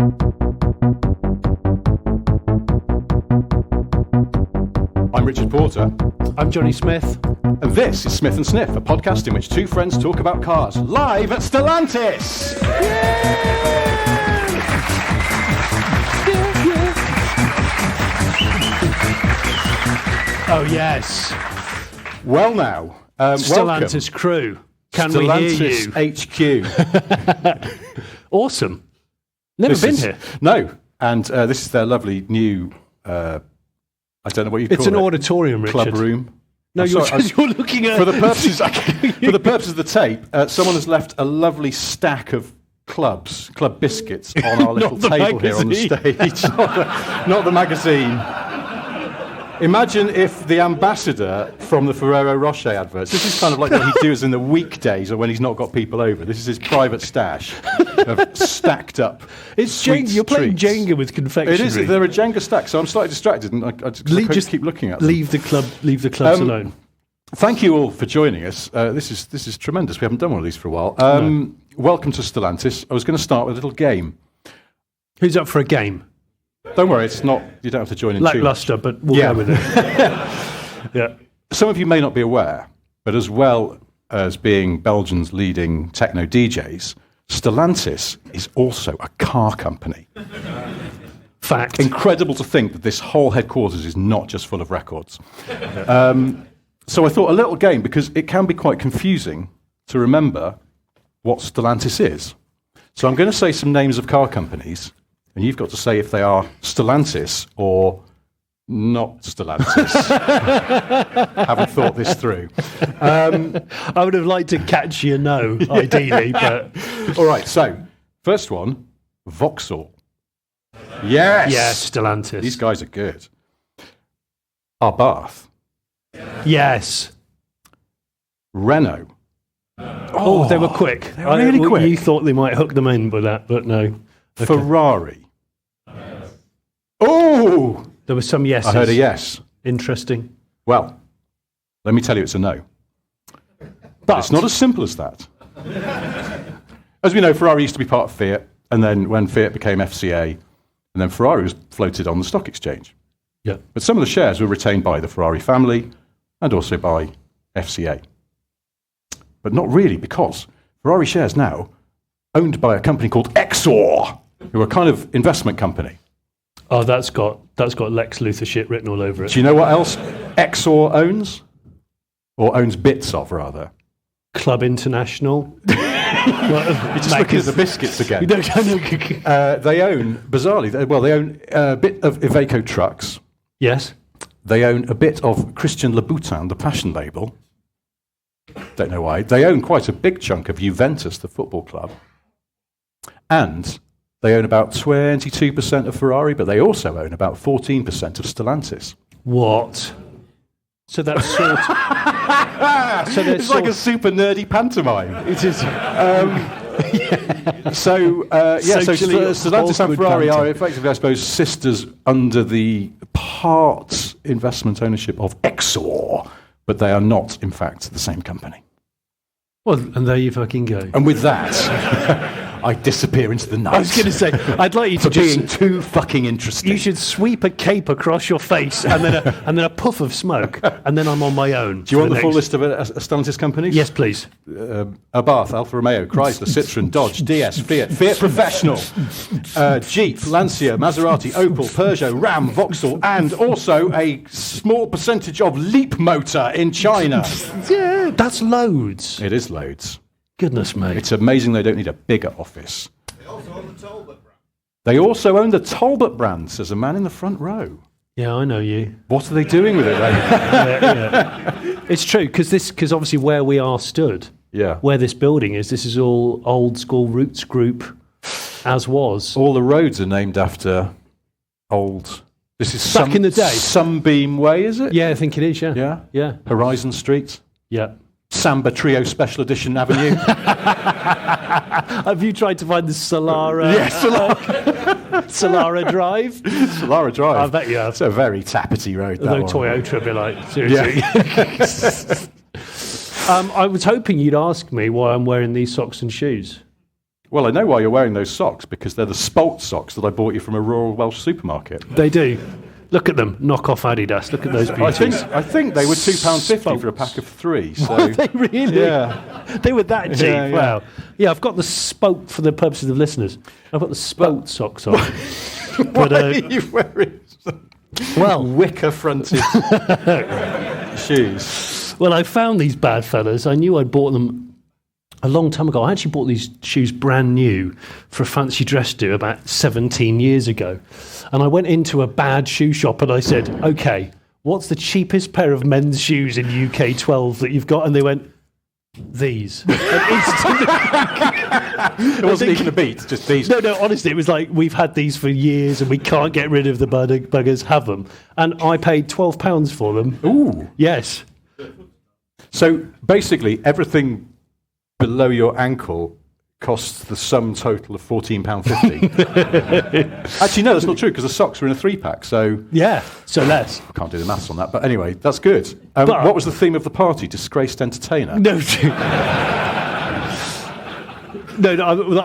I'm Richard Porter. I'm Johnny Smith. And this is Smith & Sniff, a podcast in which two friends talk about cars, live at Stellantis! Oh, yes. Well now, Stellantis crew. Can Stellantis we hear you? HQ. Awesome. Never been here. No, and this is their lovely new, I don't know what you call it. It's an auditorium, Richard. Club room. No, you're looking at... For the purposes of the tape, someone has left a lovely stack of club biscuits on our little table here on the stage. Not the magazine. Imagine if the ambassador from the Ferrero Rocher adverts, this is kind of like what he does in the weekdays or when he's not got people over. This is his private stash of stacked up sweets. You're playing treats. Jenga with confectionery. It is. They're a Jenga stack, so I'm slightly distracted and I just keep looking at them. Leave the clubs alone. Thank you all for joining us. This is tremendous. We haven't done one of these for a while. No. Welcome to Stellantis. I was going to start with a little game. Who's up for a game? Don't worry, it's not. You don't have to join in. Lackluster, but we'll go with it. Yeah. Some of you may not be aware, but as well as being Belgium's leading techno DJs, Stellantis is also a car company. Fact. Incredible to think that this whole headquarters is not just full of records. So I thought a little game, because it can be quite confusing to remember what Stellantis is. So I'm going to say some names of car companies, and you've got to say if they are Stellantis or not Stellantis. Haven't thought this through. I would have liked to catch you no, ideally, but... All right, so first one, Vauxhall. Yes! Yes, Stellantis. These guys are good. Abarth. Yes. Renault. Oh, they were quick. They were really quick. You thought they might hook them in with that, but no. Okay. Ferrari. Oh! There were some yeses. I heard a yes. Interesting. Well, let me tell you it's a no. But it's not as simple as that. As we know, Ferrari used to be part of Fiat, and then when Fiat became FCA, and then Ferrari was floated on the stock exchange. Yeah. But some of the shares were retained by the Ferrari family and also by FCA. But not really, because Ferrari shares now owned by a company called Exor, who are a kind of investment company. Oh, that's got Lex Luthor shit written all over it. Do you know what else Exor owns? Or owns bits of, rather? Club International. You're just looking at the biscuits again. They own, bizarrely, they own a bit of Iveco trucks. Yes. They own a bit of Christian Louboutin, the fashion label. Don't know why. They own quite a big chunk of Juventus, the football club. And they own about 22% of Ferrari, but they also own about 14% of Stellantis. What? So that's sort of... It's like a super nerdy pantomime. It is. So Stellantis and Ferrari are effectively, I suppose, sisters under the part investment ownership of Exor, but they are not, in fact, the same company. Well, and there you fucking go. And with that, I disappear into the night. I was going to say, I'd like you to being too fucking interesting. You should sweep a cape across your face and then a puff of smoke, and then I'm on my own. Do you want the full list of Stellantis companies? Yes, please. Abarth, Alfa Romeo, Chrysler, Citroen, Dodge, DS, Fiat Professional, Jeep, Lancia, Maserati, Opel, Peugeot, Ram, Vauxhall, and also a small percentage of Leap Motor in China. Yeah, that's loads. It is loads. Goodness me. It's amazing they don't need a bigger office. They also own the Talbot brand. They also own the Talbot brand, says a man in the front row. Yeah, I know you. What are they doing with it then? Yeah. It's true, because obviously where we are stood, where this building is, this is all old school Roots Group, as was. All the roads are named after old... This is back in the day. Sunbeam Way, is it? Yeah, I think it is, yeah. Yeah? Yeah. Horizon Street? Yeah. Samba Trio Special Edition Avenue. Have you tried to find the Solara? Yes, Solara Drive? Solara Drive. I bet you have. It's a very tappety road, that Although one. Toyota would be like, seriously. Yeah. I was hoping you'd ask me why I'm wearing these socks and shoes. Well, I know why you're wearing those socks, because they're the Spalt socks that I bought you from a rural Welsh supermarket. They do. Look at them. Knock off Adidas. Look at those beauties. I think they were £2.50 for a pack of 3. So. Were they really? Yeah. They were that cheap? Yeah. Wow. Yeah, I've got the Spoke, for the purposes of listeners, I've got the Spoke socks on. Why are you wearing wicker-fronted shoes? Well, I found these bad fellas. I knew I'd bought them a long time ago. I actually bought these shoes brand new for a fancy dress do about 17 years ago. And I went into a bad shoe shop and I said, okay, what's the cheapest pair of men's shoes in UK 12 that you've got? And they went, these. It wasn't even a beat, just these. No, honestly, it was like, we've had these for years and we can't get rid of the buggers, have them. And I paid £12 for them. Ooh. Yes. So basically, everything below your ankle costs the sum total of £14.50. Actually, no, that's not true, because the socks are in a 3-pack, so... Yeah, so less. I can't do the maths on that, but anyway, that's good. What was the theme of the party? Disgraced entertainer? No,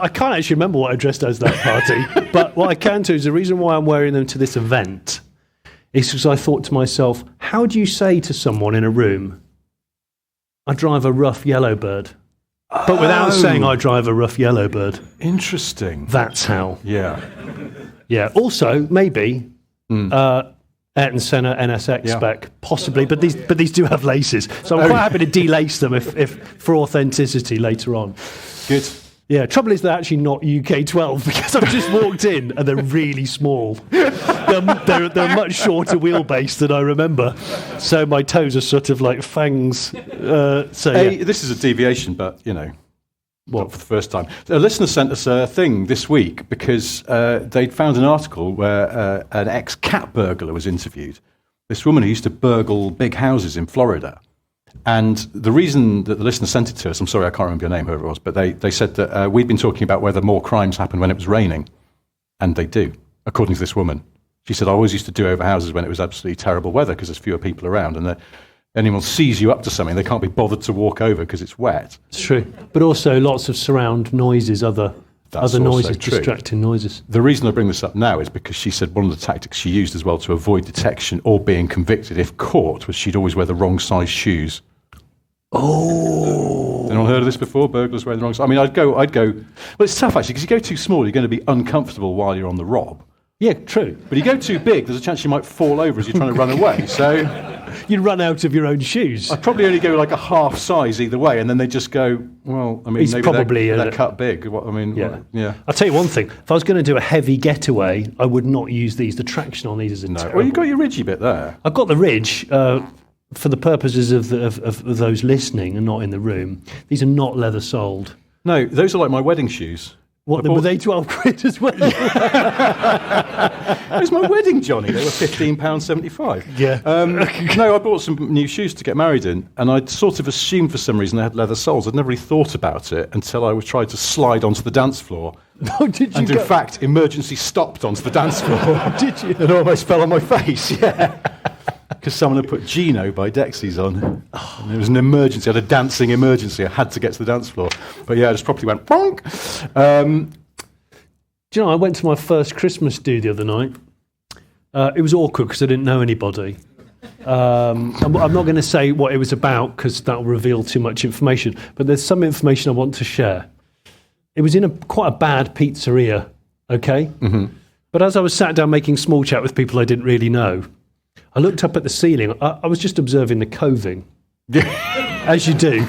I can't actually remember what I dressed as that party, but what I can do is the reason why I'm wearing them to this event is because I thought to myself, how do you say to someone in a room, I drive a rough yellow bird? But without saying I drive a rough yellow bird. Interesting. That's how. Yeah. Yeah. Also, maybe Ayrton Senna NSX spec, possibly, but these do have laces. So I'm quite happy to delace them if for authenticity later on. Good. Yeah, trouble is they're actually not UK 12 because I've just walked in and they're really small. They're much shorter wheelbase than I remember. So my toes are sort of like fangs. This is a deviation, but, not for the first time. A listener sent us a thing this week because they'd found an article where an ex-cat burglar was interviewed. This woman who used to burgle big houses in Florida. And the reason that the listener sent it to us, I'm sorry, I can't remember your name, whoever it was, but they said that we'd been talking about whether more crimes happen when it was raining. And they do, according to this woman. She said, I always used to do over houses when it was absolutely terrible weather because there's fewer people around. And anyone sees you up to something, they can't be bothered to walk over because it's wet. It's true. But also lots of surround noises, other noises, distracting noises. The reason I bring this up now is because she said one of the tactics she used as well to avoid detection or being convicted if caught was she'd always wear the wrong size shoes. Oh. Anyone heard of this before? Burglars wearing the wrong size? I mean, I'd go. Well, it's tough actually because you go too small, you're going to be uncomfortable while you're on the rob. Yeah, true. But you go too big, there's a chance you might fall over as you're trying to run away. So you'd run out of your own shoes. I'd probably only go like a half size either way, and then they just go, well, I mean, He's maybe probably they're cut big. Yeah. I'll tell you one thing. If I was going to do a heavy getaway, I would not use these. The traction on these is terrible. Well, you've got your ridgy bit there. I've got the ridge. For the purposes of those listening and not in the room, these are not leather soled. No, those are like my wedding shoes. What, were they 12 quid as well? It was my wedding, Johnny. They were £15.75. Yeah. No, I bought some new shoes to get married in, and I'd sort of assumed for some reason they had leather soles. I'd never really thought about it until I tried to slide onto the dance floor. Oh, did you? And in fact, emergency stopped onto the dance floor. Did you? And almost fell on my face, yeah. Because someone had put Gino by Dexys on. And it was an emergency. I had a dancing emergency. I had to get to the dance floor. But yeah, I just properly went, bonk. Do you know, I went to my first Christmas do the other night. It was awkward because I didn't know anybody. I'm not going to say what it was about because that will reveal too much information. But there's some information I want to share. It was in quite a bad pizzeria, okay? Mm-hmm. But as I was sat down making small chat with people I didn't really know, I looked up at the ceiling. I was just observing the coving, as you do.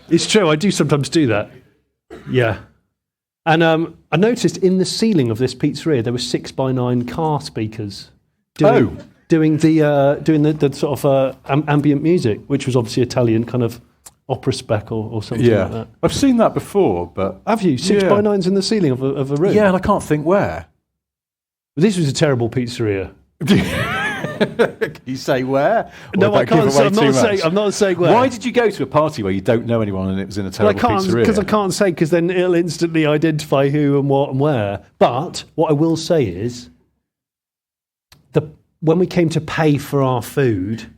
It's true, I do sometimes do that. Yeah. And I noticed in the ceiling of this pizzeria there were 6x9 car speakers doing the sort of ambient music, which was obviously Italian kind of opera spec or something like that. I've seen that before, but... Have you? 6x9s in the ceiling of a room? Yeah, and I can't think where. This was a terrible pizzeria. Can you say where? No, I can't. I'm not saying where. Why did you go to a party where you don't know anyone and it was in a terrible pizzeria? Because I can't say, because then it'll instantly identify who and what and where. But what I will say is, when we came to pay for our food,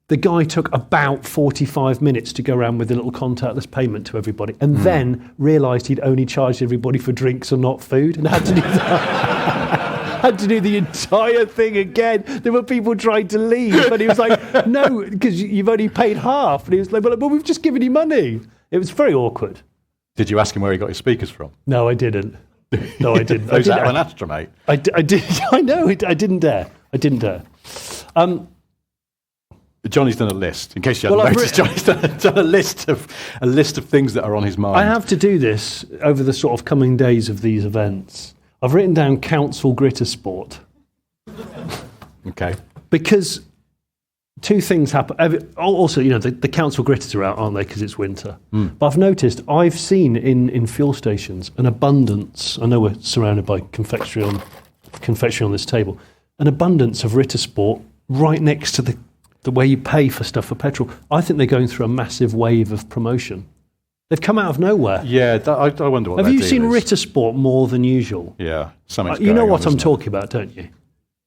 The guy took about 45 minutes to go around with a little contactless payment to everybody, and then realised he'd only charged everybody for drinks and not food, and had to do that. Had to do the entire thing again. There were people trying to leave, and he was like, "No, because you've only paid half." And he was like, "But we've just given you money." It was very awkward. Did you ask him where he got his speakers from? No, I didn't. No, I didn't. Those out of an Astra, mate. I did. I know. I didn't dare. I didn't dare. Johnny's done a list. In case you hadn't noticed, Johnny's done a list of things that are on his mind. I have to do this over the sort of coming days of these events. I've written down Council Gritter Sport. Okay. Because two things happen. Also, the council gritters are out, aren't they? Because it's winter. But I've noticed, I've seen in fuel stations an abundance. I know we're surrounded by confectionery on this table. An abundance of Ritter Sport right next to the way you pay for stuff for petrol. I think they're going through a massive wave of promotion. They've come out of nowhere. Yeah, I wonder what. Have you seen Ritter Sport more than usual? Yeah, you know what I'm talking about, don't you?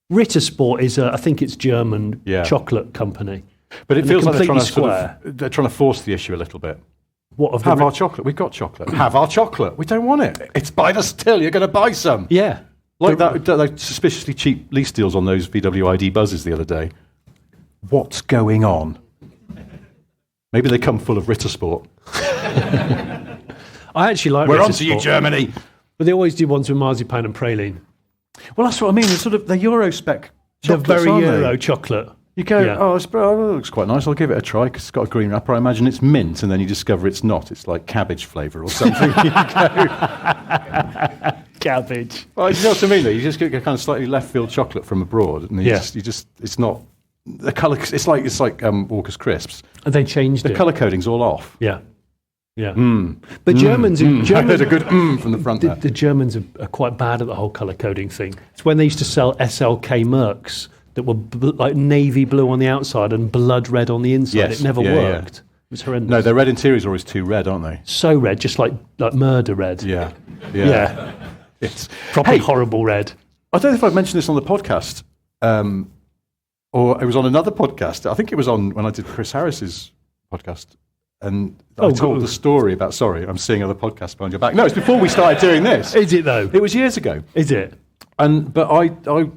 Ritter Sport is, I think it's German chocolate company. But it feels like they're trying to force the issue a little bit. Have our chocolate. We've got chocolate. Have our chocolate. We don't want it. It's buy the still. You're going to buy some. Yeah. Like that suspiciously cheap lease deals on those VW ID buzzes the other day. What's going on? Maybe they come full of Ritter Sport. I actually like We're Ritter on to Sport. you, Germany. But they always do ones with marzipan and praline. Well, that's what I mean. It's sort of the Euro spec chocolates, They're very Euro they? chocolate. You go, it looks quite nice. I'll give it a try because it's got a green wrapper. I imagine it's mint, and then you discover it's not. It's like cabbage flavour or something. You go, cabbage. Well, you know what I mean? Though? You just get a kind of slightly left field chocolate from abroad, and it's not the colour. It's like Walker's crisps. And they changed the colour coding's all off. Yeah. Yeah. But Germans I heard a good from the front there. The Germans are quite bad at the whole colour coding thing. It's when they used to sell SLK Mercs that were like navy blue on the outside and blood red on the inside. Yes. It never worked. Yeah. It was horrendous. No, their red interiors are always too red, aren't they? So red, just like murder red. Yeah. It's proper horrible red. I don't know if I've mentioned this on the podcast, or it was on another podcast. I think it was on when I did Chris Harris's podcast. And I told the story about, sorry, I'm seeing other podcasts behind your back. No, it's before we started doing this. Is it though? It was years ago. Is it? But I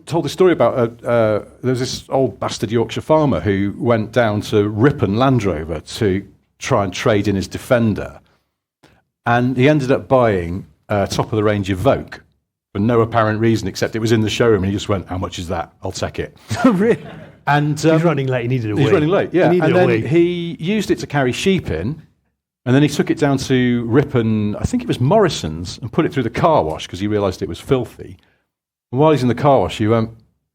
told the story about, there was this old bastard Yorkshire farmer who went down to Ripon Land Rover to try and trade in his Defender. And he ended up buying a top-of-the-range Evoque for no apparent reason, except it was in the showroom, and he just went, how much is that? I'll take it. Really? And he's running late. He needed a wee. He's running late, yeah. And then he used it to carry sheep in, and then he took it down to Ripon, I think it was Morrison's, and put it through the car wash because he realised it was filthy. And while he's in the car wash, he went,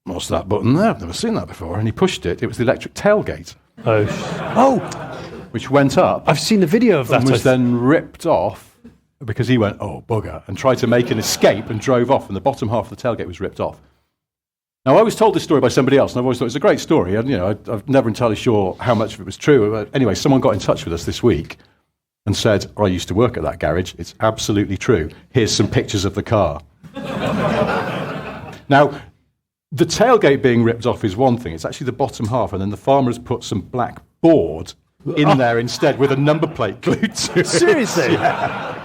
what's that button there? I've never seen that before. And he pushed it. It was the electric tailgate. Oh! Which went up. I've seen the video of that. And was then ripped off because he went, oh, bugger, and tried to make an escape and drove off, and the bottom half of the tailgate was ripped off. Now, I was told this story by somebody else, and I've always thought it's a great story. And, I'm never entirely sure how much of it was true. But anyway, someone got in touch with us this week and said, I used to work at that garage. It's absolutely true. Here's some pictures of the car. Now, the tailgate being ripped off is one thing. It's actually the bottom half, and then the farmer has put some black board in there instead with a number plate glued to it. Seriously? Yeah.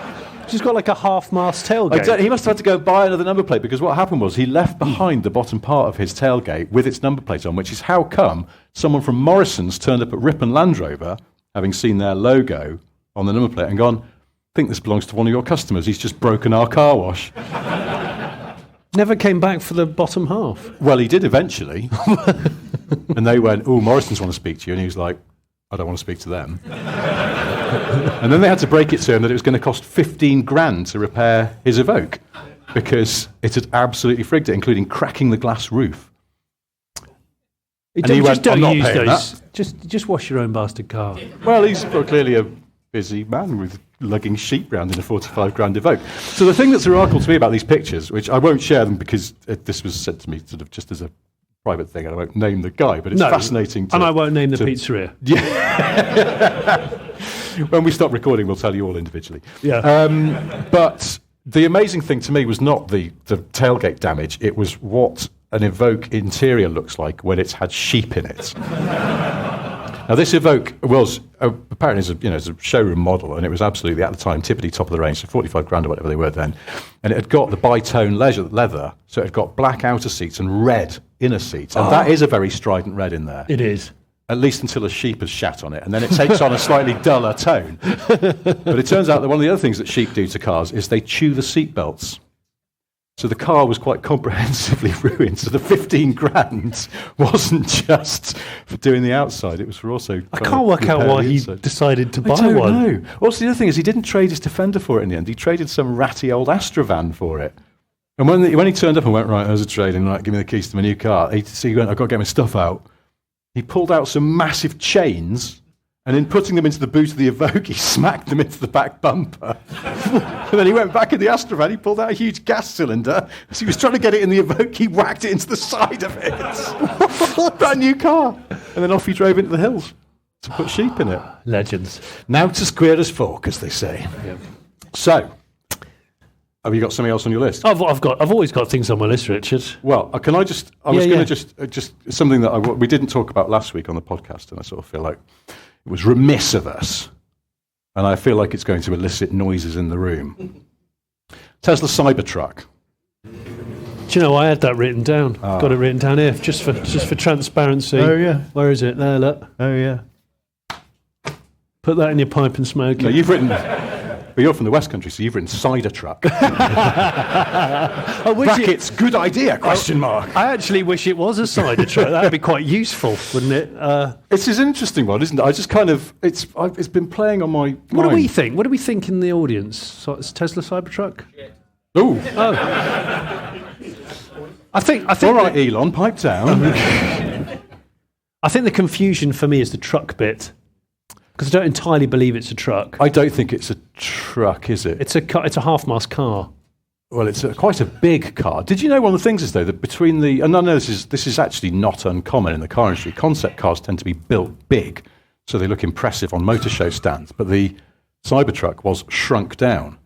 She's got like a half-mast tailgate. Exactly. He must have had to go buy another number plate because what happened was he left behind the bottom part of his tailgate with its number plate on, which is how come someone from Morrison's turned up at Ripon Land Rover, having seen their logo on the number plate, and gone, I think this belongs to one of your customers. He's just broken our car wash. Never came back for the bottom half. Well, he did eventually. And they went, oh, Morrison's want to speak to you. And he was like, I don't want to speak to them. And then they had to break it to him that it was going to cost 15 grand to repair his Evoque because it had absolutely frigged it, including cracking the glass roof. And he went, don't use those. Just wash your own bastard car. Well, he's clearly a busy man with lugging sheep round in a 45 grand Evoque. So the thing that's remarkable to me about these pictures, which I won't share them because this was said to me sort of just as a private thing, and I won't name the guy, but it's fascinating. And I won't name the pizzeria. Yeah. When we stop recording, we'll tell you all individually. Yeah. But the amazing thing to me was not the tailgate damage, it was what an Evoque interior looks like when it's had sheep in it. Now, this Evoque was apparently it's a showroom model, and it was absolutely, at the time, tippity top of the range, so 45 grand or whatever they were then. And it had got the bi-tone leather, so it had got black outer seats and red inner seats. And that is a very strident red in there. It is. At least until a sheep has shat on it, and then it takes on a slightly duller tone. But it turns out that one of the other things that sheep do to cars is they chew the seat belts. So the car was quite comprehensively ruined. So the 15 grand wasn't just for doing the outside; it was for also. I can't work out why he decided to buy one. I don't know. Also, the other thing is he didn't trade his Defender for it in the end. He traded some ratty old Astra van for it. And when he turned up and went, right, there's a trading, right, give me the keys to my new car. He went, I've got to get my stuff out. He pulled out some massive chains, and in putting them into the boot of the Evoque, he smacked them into the back bumper. And then he went back in the Astra van, he pulled out a huge gas cylinder. As he was trying to get it in the Evoque, he whacked it into the side of it. Brand new car. And then off he drove into the hills to put sheep in it. Legends. Now to square as folk, as they say. Yep. So, have you got something else on your list? I've always got things on my list, Richard. Well, can I just? I was going to just something that we didn't talk about last week on the podcast, and I sort of feel like it was remiss of us, and I feel like it's going to elicit noises in the room. Tesla Cybertruck. Do you know I had that written down? Got it written down here just for transparency. Oh yeah. Where is it? There, look. Oh yeah. Put that in your pipe and smoke it. No, you've written. But you're from the West Country, so you've written Cybertruck. Brackets, good idea, question mark. I actually wish it was a Cybertruck. That would be quite useful, wouldn't it? It's an interesting one, isn't it? I just kind of, it's been playing on my mind. What do we think? What do we think in the audience? So it's Tesla Cybertruck? Ooh. Oh. I think all right, Elon, pipe down. I think the confusion for me is the truck bit. Because I don't entirely believe it's a truck. I don't think it's a truck, is it? It's a half-mast car. Well, it's quite a big car. Did you know one of the things is, though, that between the... And I know this is actually not uncommon in the car industry. Concept cars tend to be built big, so they look impressive on motor show stands. But the Cybertruck was shrunk down.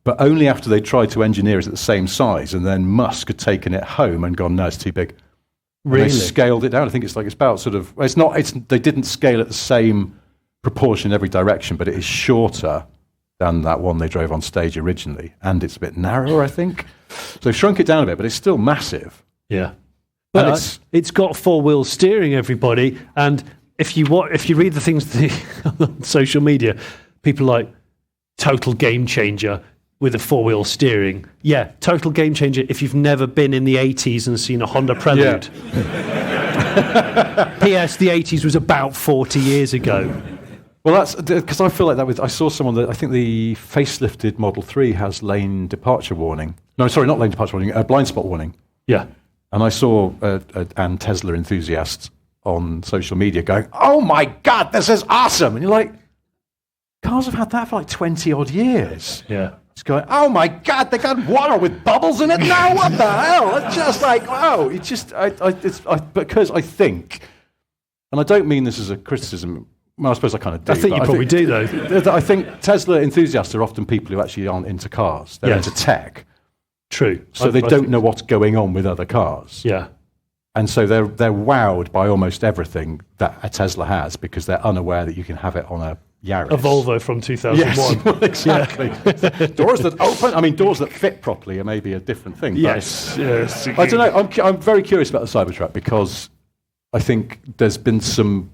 But only after they tried to engineer it at the same size, and then Musk had taken it home and gone, no, it's too big. Really? And they scaled it down. I think it's about sort of... They didn't scale it the same proportion in every direction, but it is shorter than that one they drove on stage originally, and it's a bit narrower, I think. So they've shrunk it down a bit, but it's still massive. Yeah, but it's got four-wheel steering, everybody. And if you read the things on social media, people are like total game changer with a four-wheel steering. Yeah, total game changer if you've never been in the 80s and seen a Honda Prelude. Yeah. P.S. The 80s was about 40 years ago. Well, that's because I feel like that I saw someone that I think the facelifted Model 3 has lane departure warning. No, sorry, not lane departure warning, blind spot warning. Yeah. And I saw an Tesla enthusiast on social media going, oh my God, this is awesome. And you're like, cars have had that for like 20 odd years. Yeah. It's going, oh my God, they got water with bubbles in it now? What the hell? It's just like, wow. It's just, because I think, and I don't mean this as a criticism. Well, I suppose I kind of do. I think you probably do, though. I think Tesla enthusiasts are often people who actually aren't into cars. They're into tech. True. So they don't know what's going on with other cars. Yeah. And so they're wowed by almost everything that a Tesla has because they're unaware that you can have it on a Yaris. A Volvo from 2001. Yes, well, exactly. Yeah. Doors that open, doors that fit properly are maybe a different thing. Yes. Yes. I don't know. I'm very curious about the Cybertruck because I think there's been some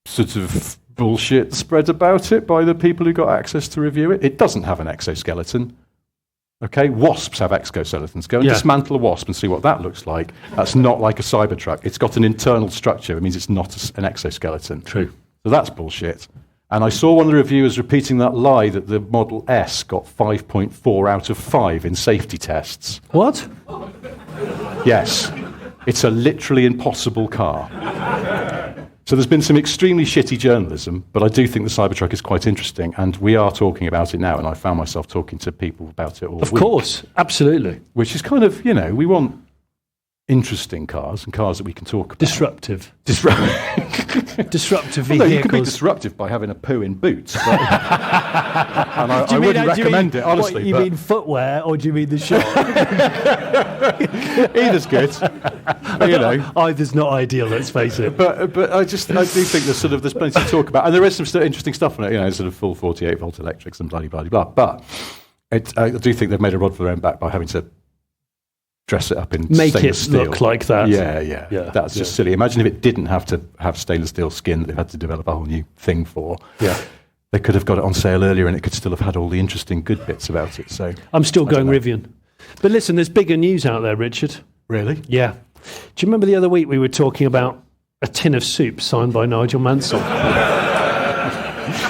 sort of bullshit spread about it by the people who got access to review it. It doesn't have an exoskeleton. Okay, wasps have exoskeletons. Go and dismantle a wasp and see what that looks like. That's not like a Cybertruck. It's got an internal structure. It means it's not an exoskeleton. True. So that's bullshit. And I saw one of the reviewers repeating that lie that the Model S got 5.4 out of 5 in safety tests. What? Yes. It's a literally impossible car. So there's been some extremely shitty journalism, but I do think the Cybertruck is quite interesting, and we are talking about it now, and I found myself talking to people about it all week. Of course, absolutely. Which is kind of, we want interesting cars and cars that we can talk about. Disruptive Disruptive vehicles. You could be disruptive by having a poo in boots. And I wouldn't recommend it, honestly. You mean footwear, or do you mean the shop? Either's good. Either's not ideal, let's face it. But I do think there's plenty to talk about. And there is some interesting stuff on it, sort of full 48-volt electrics and blah. But I do think they've made a rod for their own back by having to dress it up in stainless steel. Make it look like that. Yeah. That's just silly. Imagine if it didn't have to have stainless steel skin that they've had to develop a whole new thing for. Yeah. They could have got it on sale earlier and it could still have had all the interesting good bits about it. So I'm still going Rivian. But listen, there's bigger news out there, Richard. Really? Yeah. Do you remember the other week we were talking about a tin of soup signed by Nigel Mansell?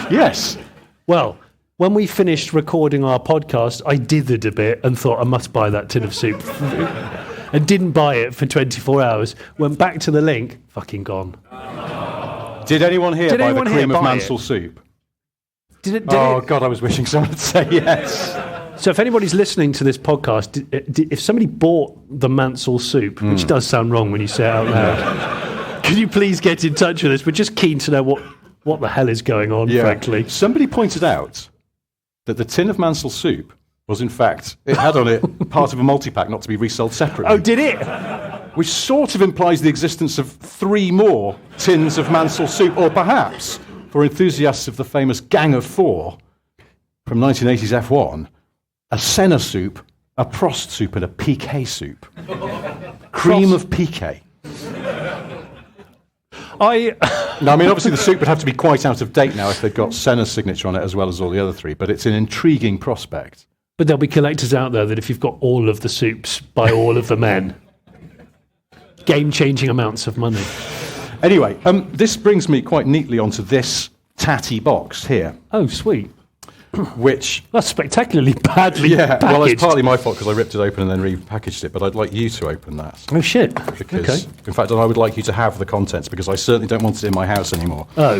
Yes. Well, when we finished recording our podcast, I dithered a bit and thought I must buy that tin of soup. And didn't buy it for 24 hours. Went back to the link, fucking gone. Did anyone here buy the cream of Mansell soup? God, I was wishing someone would say yes. So if anybody's listening to this podcast, if somebody bought the Mansell soup, which does sound wrong when you say it out loud, can you please get in touch with us? We're just keen to know what the hell is going on, frankly. Somebody pointed out that the tin of Mansell soup was, in fact, it had on it part of a multi-pack not to be resold separately. Oh, did it? Which sort of implies the existence of 3 more tins of Mansell soup, or perhaps, for enthusiasts of the famous Gang of 4 from 1980s F1, a Senna soup, a Prost soup, and a Piquet soup. Cream of Piquet. Now, I mean, obviously the soup would have to be quite out of date now if they've got Senna's signature on it as well as all the other 3, but it's an intriguing prospect. But there'll be collectors out there that if you've got all of the soups by all of the men, game-changing amounts of money. Anyway, this brings me quite neatly onto this tatty box here. Oh, sweet. Which... That's spectacularly badly packaged. Well, it's partly my fault because I ripped it open and then repackaged it, but I'd like you to open that. Oh, shit. Because, in fact, I would like you to have the contents because I certainly don't want it in my house anymore. Oh.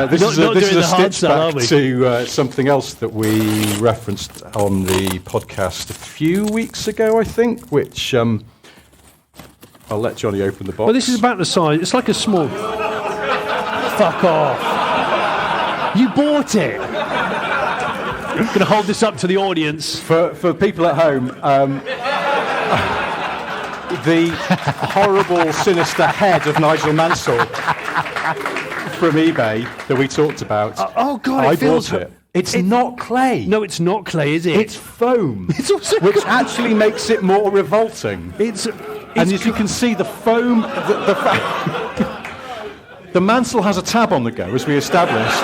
This is a stitch back to something else that we referenced on the podcast a few weeks ago, I think, which I'll let Johnny open the box. Well, this is about the size. It's like a small... Fuck off. You bought it. I'm going to hold this up to the audience. For people at home, the horrible, sinister head of Nigel Mansell from eBay that we talked about. Oh, God, I bought it. It's not clay. No, it's not clay, is it? It's foam. It's also which actually makes it more revolting. And as you can see, the foam... The Mansell has a tab on the go, as we established.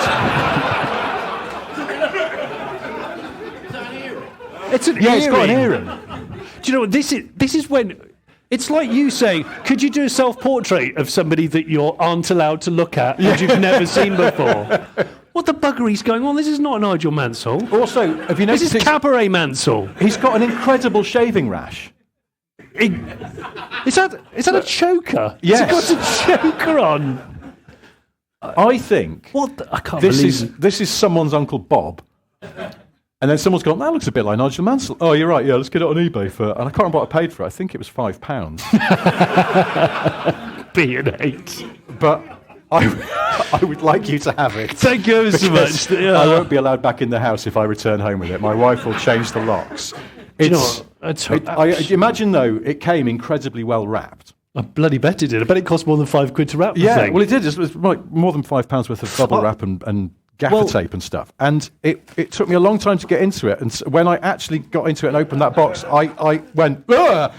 It's an earring. It's got an earring. Do you know what this is when it's like you saying, could you do a self-portrait of somebody that you aren't allowed to look at and you've never seen before? What the buggery's going on? This is not Nigel Mansell. Also, have you noticed this is Cabaret Mansell? He's got an incredible shaving rash. Is that a choker? Yes. Has he got a choker on? I think I can't believe this is someone's Uncle Bob. And then someone's gone, that looks a bit like Nigel Mansell. Oh, you're right, yeah, let's get it on eBay for... And I can't remember what I paid for it. I think it was £5. B&H. But I would like you to have it. Thank you so much. Yeah. I won't be allowed back in the house if I return home with it. My wife will change the locks. I imagine, though, it came incredibly well wrapped. I bloody bet it did. I bet it cost more than £5 to wrap the thing. Well, it did. It was like more than £5 worth of bubble wrap and gaffer tape and stuff. And it took me a long time to get into it. And when I actually got into it and opened that box, I went, ugh!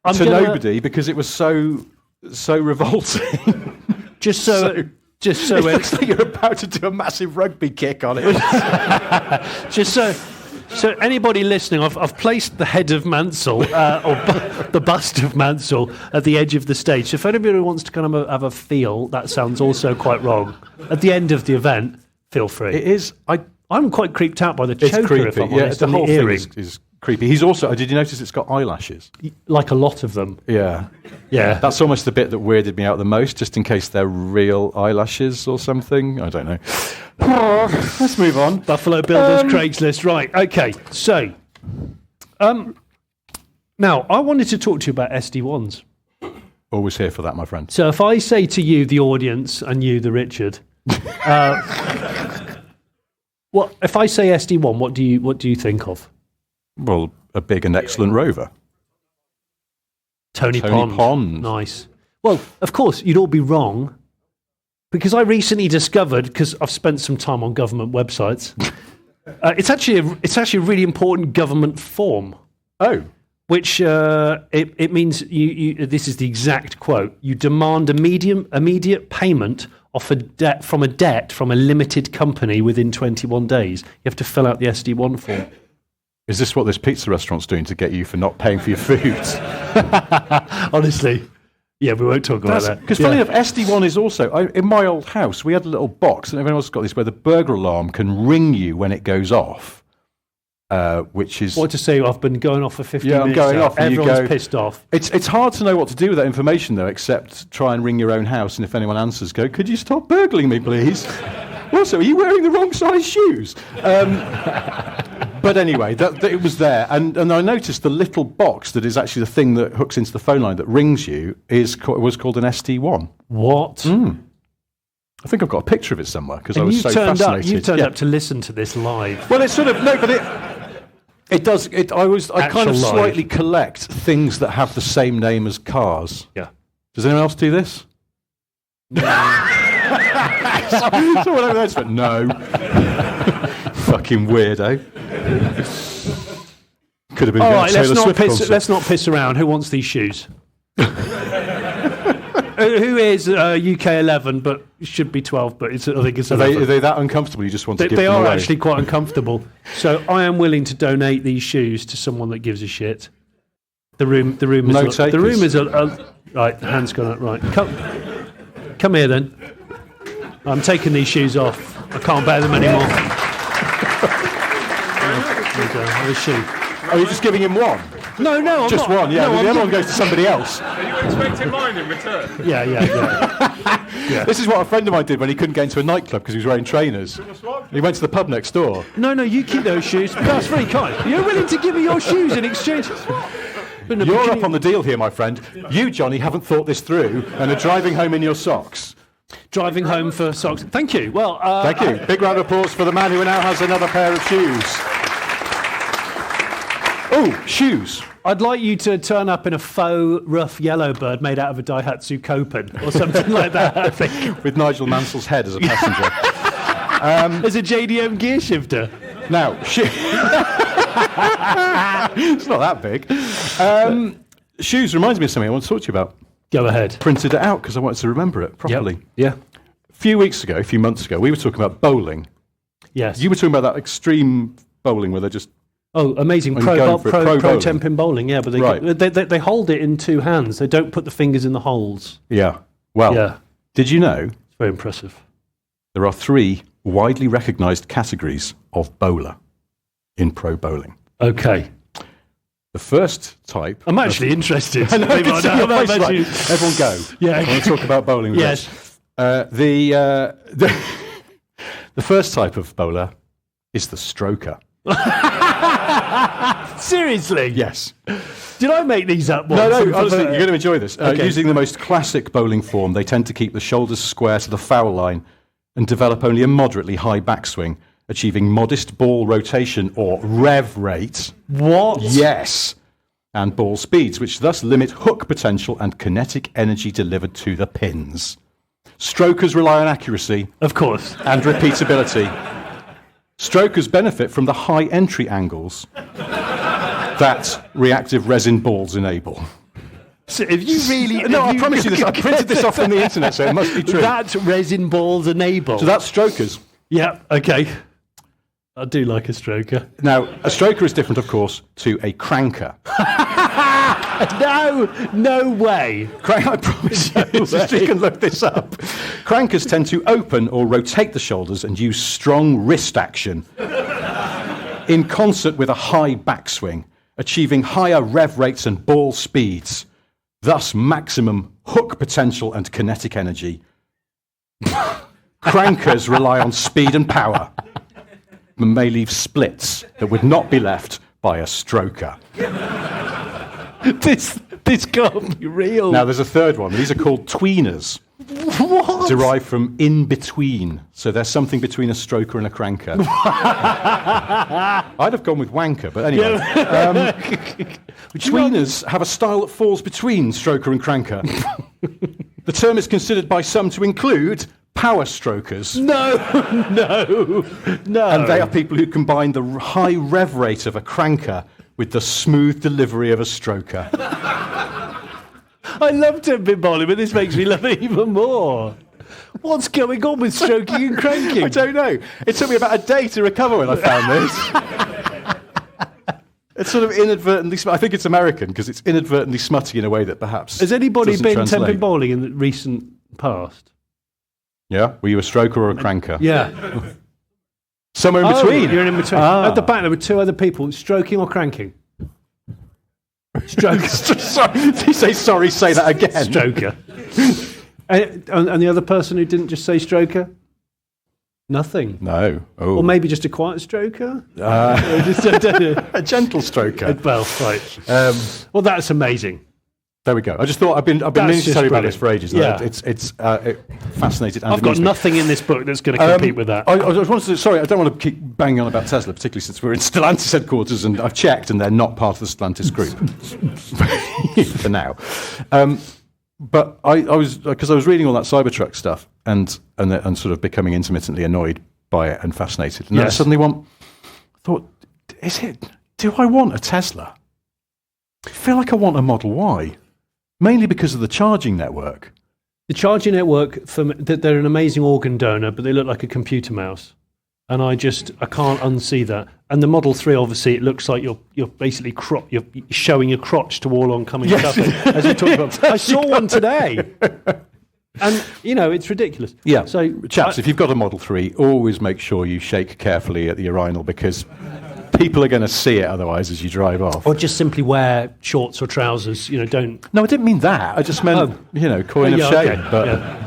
Nobody because it was so revolting. Just so it looks like you're about to do a massive rugby kick on it. Just so anybody listening, I've placed the head of Mansell, or the bust of Mansell, at the edge of the stage. So if anybody wants to kind of have a feel, that sounds also quite wrong. At the end of the event, feel free. It is. I'm quite creeped out by the choker, creepy. if I'm honest. The whole thing earring is creepy. He's also... Did you notice it's got eyelashes? Like a lot of them. Yeah. Yeah. That's almost the bit that weirded me out the most, just in case they're real eyelashes or something. I don't know. Let's move on. Buffalo Builders Craigslist. Right, okay. So, Now, I wanted to talk to you about SD1s. Always here for that, my friend. So if I say to you, the audience, and you, the Richard, what if I say SD1? What do you think of? Well, a big and excellent rover. Tony Pond. Nice. Well, of course, you'd all be wrong, because I recently discovered, because I've spent some time on government websites, it's actually a really important government form. Oh. Which it means you. This is the exact quote. You demand immediate payment from a debt from a limited company within 21 days. You have to fill out the SD1 form. Is this what this pizza restaurant's doing to get you for not paying for your food? Honestly, yeah, we won't talk about that. Because funny enough, SD1 is also in my old house. We had a little box, and everyone else got this, where the burglar alarm can ring you when it goes off. Which is what to say? I've been going off for 15 minutes. I'm going off. And everyone's pissed off. It's hard to know what to do with that information, though, except try and ring your own house, and if anyone answers, go, "Could you stop burgling me, please?" Also, are you wearing the wrong size shoes? But anyway, it was there, and I noticed the little box that is actually the thing that hooks into the phone line that rings you was called an SD1. What? I think I've got a picture of it somewhere because I was so fascinated. You turned up to listen to this live. Well, it's sort of no, but it does. I kind of slightly collect things that have the same name as cars. Yeah. Does anyone else do this? Someone over there just went, no. Fucking weirdo. Could have been. All right, let's not piss around. Who wants these shoes? Who is UK 11, but should be 12, but I think it's 11. Are they that uncomfortable? You just want to give them away? They are actually quite uncomfortable. So I am willing to donate these shoes to someone that gives a shit. The room is right. Hand's gone up. Right, come here then. I'm taking these shoes off. I can't bear them anymore. There you go. Have a shoe. Are you just giving him one? No, I'm just not. one. Yeah, no, the other one goes to somebody else. Are you expecting mine in return? Yeah. Yeah. This is what a friend of mine did when he couldn't get into a nightclub because he was wearing trainers. He went to the pub next door. No, you keep those shoes. That's very kind. You're willing to give me your shoes in exchange? You're up on the deal here, my friend. You, Johnny, haven't thought this through and are driving home in your socks. Driving home for socks. Thank you. Well, thank you. Big round of applause for the man who now has another pair of shoes. Oh, shoes. I'd like you to turn up in a faux rough yellow bird made out of a Daihatsu Copen or something like that, I think. With Nigel Mansell's head as a passenger. As a JDM gear shifter. Now, it's not that big. Shoes reminds me of something I want to talk to you about. Go ahead. Printed it out because I wanted to remember it properly. Yep. Yeah. A few months ago, we were talking about bowling. Yes. You were talking about that extreme bowling where they're just... Oh, amazing. Pro temp in bowling, yeah. But they hold it in two hands. They don't put the fingers in the holes. Yeah. Well, did you know... It's very impressive. There are 3 widely recognised categories of bowler in pro bowling. Okay. The first type... I'm actually interested. Everyone go. Yeah. I want to talk about bowling with yes. The first type of bowler is the stroker. Seriously? Yes. Did I make these up? No, honestly, you're going to enjoy this. Using the most classic bowling form, they tend to keep the shoulders square to the foul line and develop only a moderately high backswing, achieving modest ball rotation or rev rate. What? Yes. And ball speeds, which thus limit hook potential and kinetic energy delivered to the pins. Strokers rely on accuracy. Of course. And repeatability. Strokers benefit from the high entry angles that reactive resin balls enable. So if you really... No, I promise you this. I printed this off from the internet, so it must be true. That resin balls enable. So that's strokers. Yeah, okay. I do like a stroker. Now, a stroker is different, of course, to a cranker. No way. I promise you, you can look this up. Crankers tend to open or rotate the shoulders and use strong wrist action in concert with a high backswing, achieving higher rev rates and ball speeds, thus maximum hook potential and kinetic energy. Crankers rely on speed and power and may leave splits that would not be left by a stroker. This can't be real. Now, there's a third one. These are called tweeners. What? Derived from in between. So there's something between a stroker and a cranker. I'd have gone with wanker, but anyway. Tweeners have a style that falls between stroker and cranker. The term is considered by some to include power strokers. No. And they are people who combine the high rev rate of a cranker with the smooth delivery of a stroker. I love temping bowling, but this makes me love it even more. What's going on with stroking and cranking? I don't know. It took me about a day to recover when I found this. It's sort of inadvertently. I think it's American because it's inadvertently smutty in a way that perhaps. Has anybody doesn't been translate. temping bowling in the recent past? Yeah. Were you a stroker or a cranker? Yeah. Somewhere in between. You're in between. Ah. At the back, there were two other people stroking or cranking. Stroker. Sorry. Did you say sorry? Say that again. Stroker. And the other person who didn't just say stroker? Nothing. No. Oh. Or maybe just a quiet stroker? A gentle stroker. Well, right. Well, that's amazing. There we go. I just thought I've been That's meaning to just tell you about brilliant. this for ages. Yeah. It fascinated. I've got nothing in this book that's going to compete with that. I wanted to, sorry, I don't want to keep banging on about Tesla, particularly since we're in Stellantis headquarters, and I've checked, and they're not part of the Stellantis group for now. But I was because I was reading all that Cybertruck stuff and sort of becoming intermittently annoyed by it and fascinated, and then I suddenly thought, do I want a Tesla? I feel like I want a Model Y, mainly because of the charging network. The charging network, they're an amazing organ donor, but they look like a computer mouse. And I can't unsee that. And the Model 3, obviously, it looks like you're basically you're showing your crotch to all oncoming traffic, as you talked about. I saw one today. And, it's ridiculous. Yeah. So, chaps, if you've got a Model 3, always make sure you shake carefully at the urinal because people are going to see it otherwise as you drive off. Or just simply wear shorts or trousers, don't... No, I didn't mean that. I just meant, coin of shame. Okay. But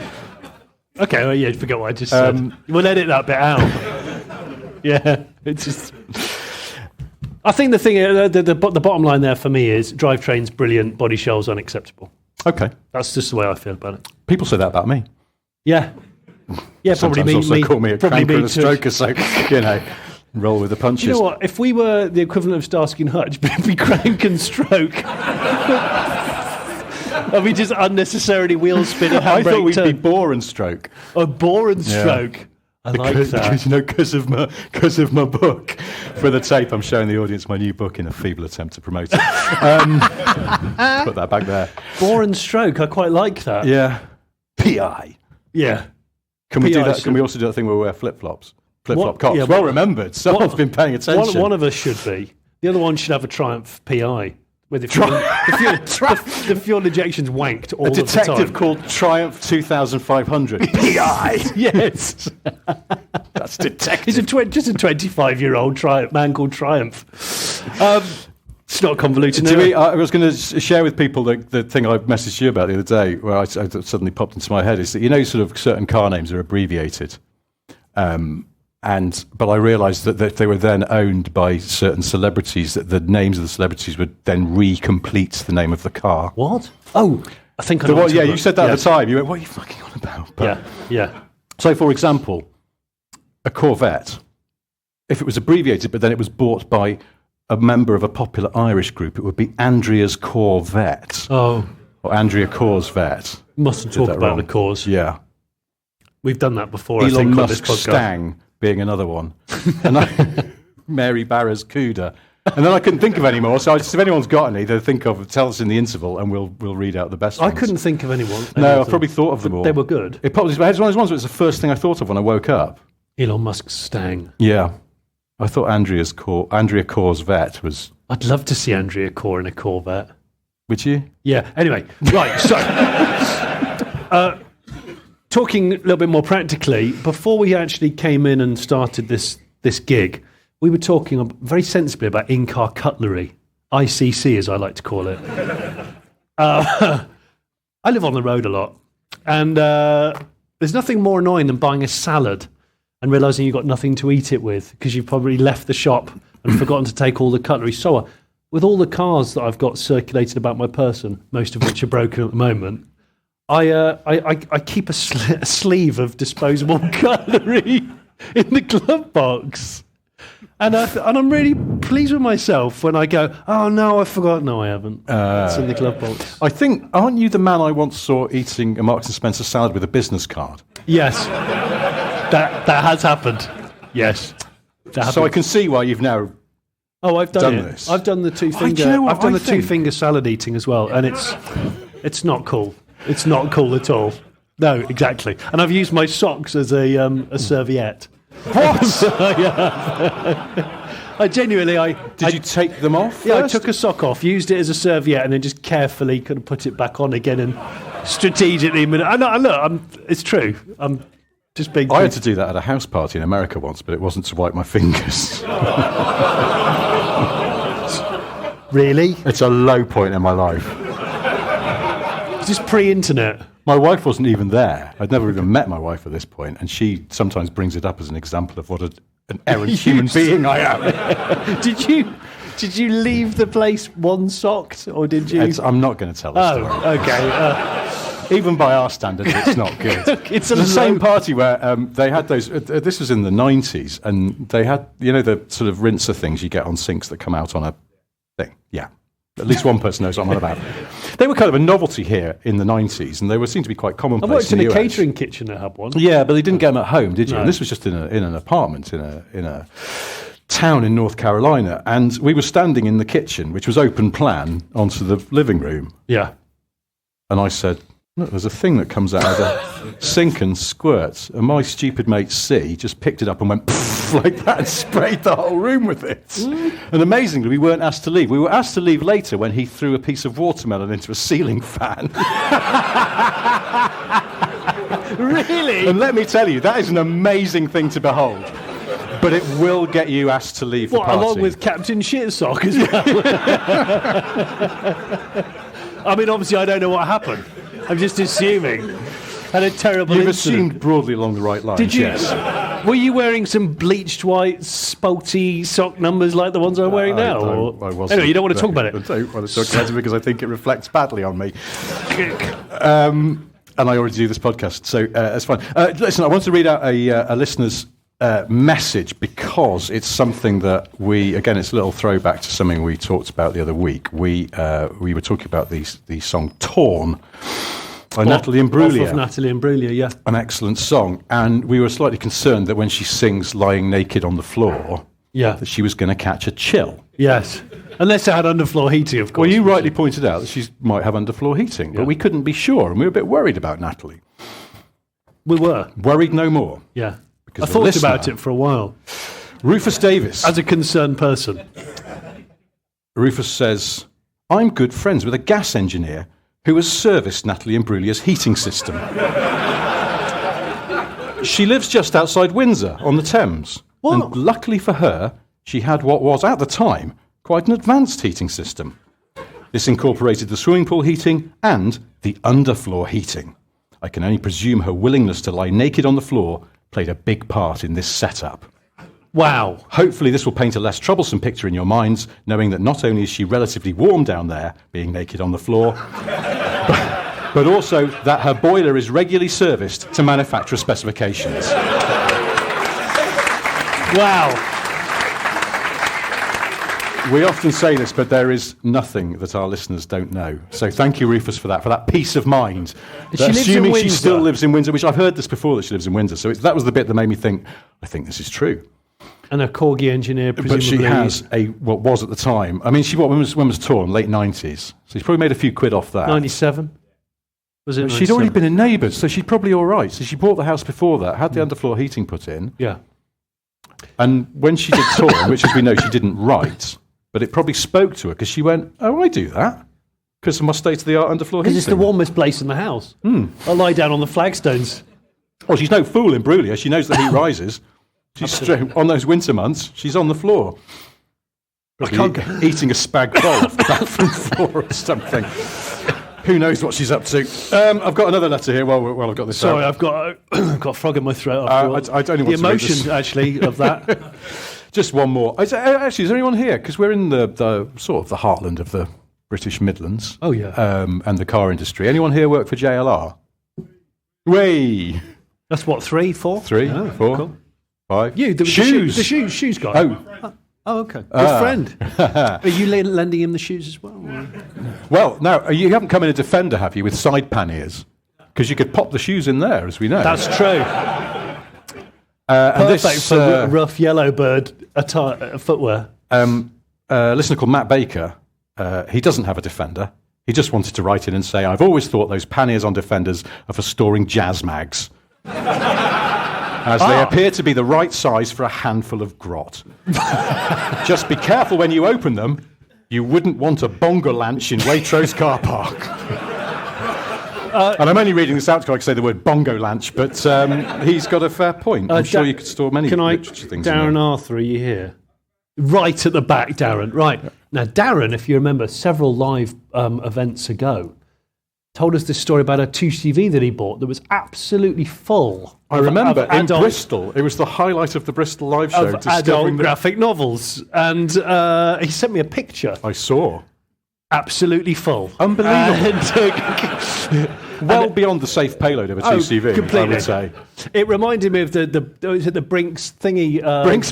Okay, well, forget what I just said. We'll edit that bit out. Yeah, it's just... I think the thing, the bottom line there for me is drivetrain's brilliant, body shell's unacceptable. Okay. That's just the way I feel about it. People say that about me. Yeah. Yeah, Sometimes probably also call me a cranker and a too. stroker, so, roll with the punches. You know what? If we were the equivalent of Starsky and Hutch, we'd be crank and stroke. And we just unnecessarily wheel spin and handbrake I thought we'd turn. be bore and stroke. Oh, bore and stroke. I like that. Because of my book. For the tape, I'm showing the audience my new book in a feeble attempt to promote it. Put that back there. Bore and stroke, I quite like that. Yeah. PI. Yeah. Can we do PI, that? Can we also do that thing where we wear flip-flops? Flip-flop cops. yeah, well remembered. Someone's been paying attention. One of us should be. The other one should have a Triumph PI. Where the fuel injection's wanked all a of the time. detective called Triumph 2500. PI. Yes. That's detective. He's just a 25-year-old man called Triumph. It's not convoluted. I was going to share with people the thing I messaged you about the other day, where I suddenly popped into my head, is that sort of certain car names are abbreviated, but I realised that they were then owned by certain celebrities. That the names of the celebrities would then recomplete the name of the car. What? Oh, I think I know. You said that at the time. You went, "What are you fucking on about?" But, yeah. So, for example, a Corvette, if it was abbreviated, but then it was bought by a member of a popular Irish group, it would be Andrea's Corvette. Oh. Or Andrea Corvette. Mustn't talk about wrong. the cause. Yeah. We've done that before, Elon I think, on Musk's this podcast. Stang being another one. And Mary Barra's Cuda. And then I couldn't think of any more, so if anyone's got any, they'll tell us in the interval, and we'll read out the best ones. I couldn't think of anyone. No, I've probably thought of them all. They were good. It probably was one of those ones where it's the first thing I thought of when I woke up. Elon Musk's Stang. Yeah. I thought Andrea Corvette was... I'd love to see Andrea Corr in a Corvette. Would you? Yeah, anyway. Right, so... talking a little bit more practically, before we actually came in and started this gig, we were talking very sensibly about in-car cutlery, ICC as I like to call it. I live on the road a lot, and there's nothing more annoying than buying a salad and realising you've got nothing to eat it with because you've probably left the shop and forgotten to take all the cutlery. So with all the cars that I've got circulated about my person, most of which are broken at the moment, I keep a sleeve of disposable cutlery in the glove box. And I'm really pleased with myself when I go, oh, no, I forgot. No, I haven't. It's in the glove box. I think, aren't you the man I once saw eating a Marks & Spencer salad with a business card? Yes. That has happened. Yes. So I can see why you've now... Oh, I've done it. this. I've done the two-finger... I've done the two-finger salad eating as well, and it's not cool. It's not cool at all. No, exactly. And I've used my socks as a serviette. What? I genuinely... Did you take them off? Yeah, first? I took a sock off, used it as a serviette, and then just carefully kind of put it back on again and strategically... it's true. I'm just being... I had to do that at a house party in America once, but it wasn't to wipe my fingers. Really? It's a low point in my life. Is this pre-internet? My wife wasn't even there. I'd never even met my wife at this point, and she sometimes brings it up as an example of what an errant human being I am. Did you leave the place one-socked, or did you... I'm not going to tell this story. Oh, okay. Even by our standards, it's not good. It's the same party where they had those... this was in the 90s, and they had, the sort of rinser things you get on sinks that come out on a thing. Yeah. At least one person knows what I'm on about. They were kind of a novelty here in the 90s, and they seemed to be quite commonplace. I worked in the a US. catering kitchen that had one. Yeah, but they didn't get them at home, did you? No. And this was just in an apartment in a town in North Carolina, and we were standing in the kitchen, which was open plan, onto the living room. Yeah. And I said, look, there's a thing that comes out of the sink and squirts. And my stupid mate C just picked it up and went like that and sprayed the whole room with it. And amazingly, we weren't asked to leave. We were asked to leave later when he threw a piece of watermelon into a ceiling fan. Really? And let me tell you, that is an amazing thing to behold. But it will get you asked to leave the party. Along with Captain Shitsock as well? I mean, obviously, I don't know what happened. I'm just assuming. Had a terrible You've incident. assumed broadly along the right lines. Did you? Yes. Were you wearing some bleached white, spalty sock numbers like the ones I'm wearing now? I wasn't. Anyway, you don't want to talk about it. I don't want to talk about it because I think it reflects badly on me. And I already do this podcast, so it's fine. Listen, I want to read out a listener's message because it's something that again, it's a little throwback to something we talked about the other week. We were talking about the song "Torn" by Natalie Imbruglia. Of Natalie Imbruglia, yeah. An excellent song, and we were slightly concerned that when she sings lying naked on the floor, that she was going to catch a chill. Yes. Unless it had underfloor heating, of course. Well, you rightly pointed out that she might have underfloor heating, but we couldn't be sure, and we were a bit worried about Natalie. We were. Worried no more. Yeah. Because I thought about it for a while. Rufus Davis. As a concerned person. Rufus says, I'm good friends with a gas engineer who has serviced Natalie Imbruglia's heating system. She lives just outside Windsor on the Thames. What? And luckily for her, she had what was, at the time, quite an advanced heating system. This incorporated the swimming pool heating and the underfloor heating. I can only presume her willingness to lie naked on the floor played a big part in this setup. Wow. Hopefully this will paint a less troublesome picture in your minds, knowing that not only is she relatively warm down there, being naked on the floor, but also that her boiler is regularly serviced to manufacturer specifications. Wow. We often say this, but there is nothing that our listeners don't know. So thank you, Rufus, for that peace of mind. She lives in assuming she Windsor. still lives in Windsor, which I've heard this before, that she lives in Windsor. So that was the bit that made me think, I think this is true. And a corgi engineer, presumably. But she has what was at the time. I mean, when was Torn? Late 90s. So she's probably made a few quid off that. 97? Was it? She'd already been in Neighbours, so she'd probably all right. So she bought the house before that, had the underfloor heating put in. Yeah. And when she did Torn, which as we know she didn't write, but it probably spoke to her because she went, oh, I do that. Because of my state-of-the-art underfloor heating. Because it's the warmest place in the house. I lie down on the flagstones. Well, she's no fool in Bruglia. She knows the heat rises. She's straight, on those winter months, she's on the floor. I can't go. Eating a spag bol off the bathroom floor or something. Who knows what she's up to? I've got another letter here while I've got this Sorry, out. I've got a frog in my throat. I don't even want the to read emotion, this. actually, of that. Just one more. Actually, is there anyone here? Because we're in the sort of the heartland of the British Midlands. Oh, yeah. And the car industry. Anyone here work for JLR? Way. That's what, 3, 4? 3, Oh, 4, cool. 5. You, the shoes. The shoes guy. Oh, okay. Good friend. Are you lending him the shoes as well? Or? Well, now, you haven't come in a Defender, have you, with side panniers? Because you could pop the shoes in there, as we know. That's true. Perfect for rough yellow bird footwear. A listener called Matt Baker, he doesn't have a Defender. He just wanted to write in and say, I've always thought those panniers on Defenders are for storing jazz mags. As they appear to be the right size for a handful of grot. Just be careful when you open them. You wouldn't want a bongo lanch in Waitrose car park. And I'm only reading this out because I can say the word bongo lanch, but he's got a fair point. I'm sure you could store many literature things. Darren Arthur, are you here? Right at the back, Darren. Right. Now, Darren, if you remember, several live events ago, told us this story about a 2CV that he bought that was absolutely full. I remember in Bristol. It was the highlight of the Bristol live show. Of adult graphic novels. And he sent me a picture. I saw. Absolutely full. Unbelievable. Well beyond the safe payload of a 2CV, completely. I would say. It reminded me of the Brinks thingy. Brinks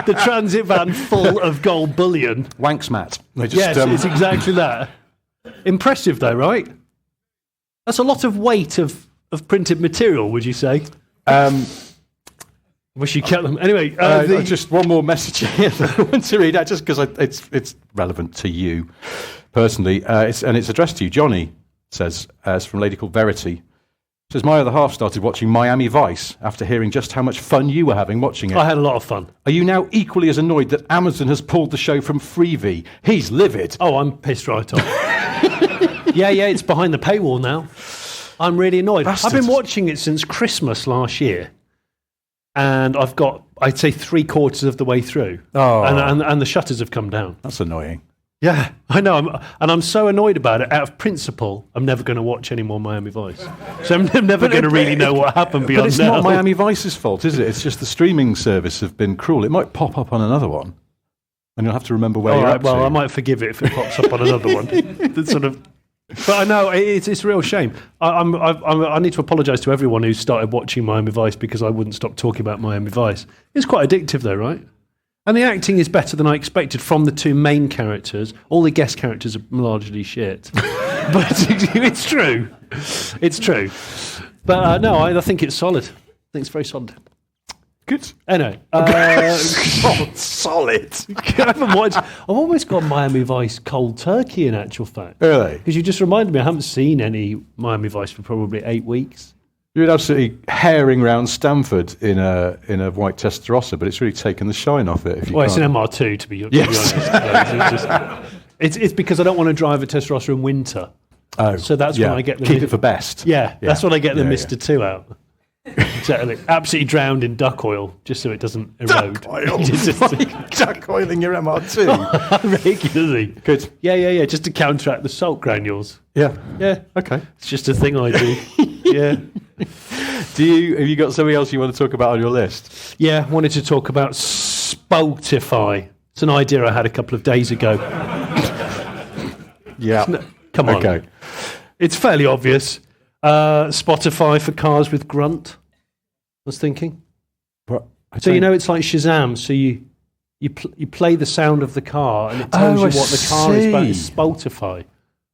the transit van full of gold bullion. Wanks mat. Yes, it's exactly that. Impressive though, right? That's a lot of weight of printed material, would you say? Wish you kept them. Anyway, just one more message here that I want to read out, just because it's relevant to you personally. It's addressed to you. Johnny says, it's from a lady called Verity. Says, my other half started watching Miami Vice after hearing just how much fun you were having watching it. I had a lot of fun. Are you now equally as annoyed that Amazon has pulled the show from Freevee? He's livid. Oh, I'm pissed right off. yeah, it's behind the paywall now. I'm really annoyed. Bastards. I've been watching it since Christmas last year. And I've got, I'd say, 3/4 of the way through. Oh. And the shutters have come down. That's annoying. Yeah, I know. I'm so annoyed about it. Out of principle, I'm never going to watch any more Miami Vice. So I'm never going to really know what happened beyond But it's now. not Miami Vice's fault, is it? It's just the streaming service have been cruel. It might pop up on another one, and you'll have to remember where you're up to. Well, I might forgive it if it pops up on another one. That's sort of. But I know it's a real shame. I need to apologise to everyone who started watching Miami Vice because I wouldn't stop talking about Miami Vice. It's quite addictive, though, right? And the acting is better than I expected from the two main characters. All the guest characters are largely shit. But it's true. It's true. But no, I think it's solid. I think it's very solid. Good. Anyway. Solid. I've almost got Miami Vice cold turkey, in actual fact. Really? Because you just reminded me, I haven't seen any Miami Vice for probably 8 weeks. You're absolutely herring round Stamford in a white Testarossa, but it's really taken the shine off it. It's an MR2, to be honest. It's because I don't want to drive a Testarossa in winter. Oh, so that's when I get the... Keep it for best. Yeah, that's when I get the Mr. 2 out. Exactly. Absolutely drowned in duck oil, just so it doesn't erode. Duck oil? Duck oiling your MR2? Regularly. Good. Yeah, just to counteract the salt granules. Yeah. Yeah. Okay. It's just a thing I do. Yeah. Have you got something else you want to talk about on your list? Yeah, I wanted to talk about Spotify. It's an idea I had a couple of days ago. Yeah. Come on. Okay. It's fairly obvious. Spotify for cars with grunt, I was thinking. So, it's like Shazam. So you play the sound of the car and it tells you what the car is about. It's Spotify.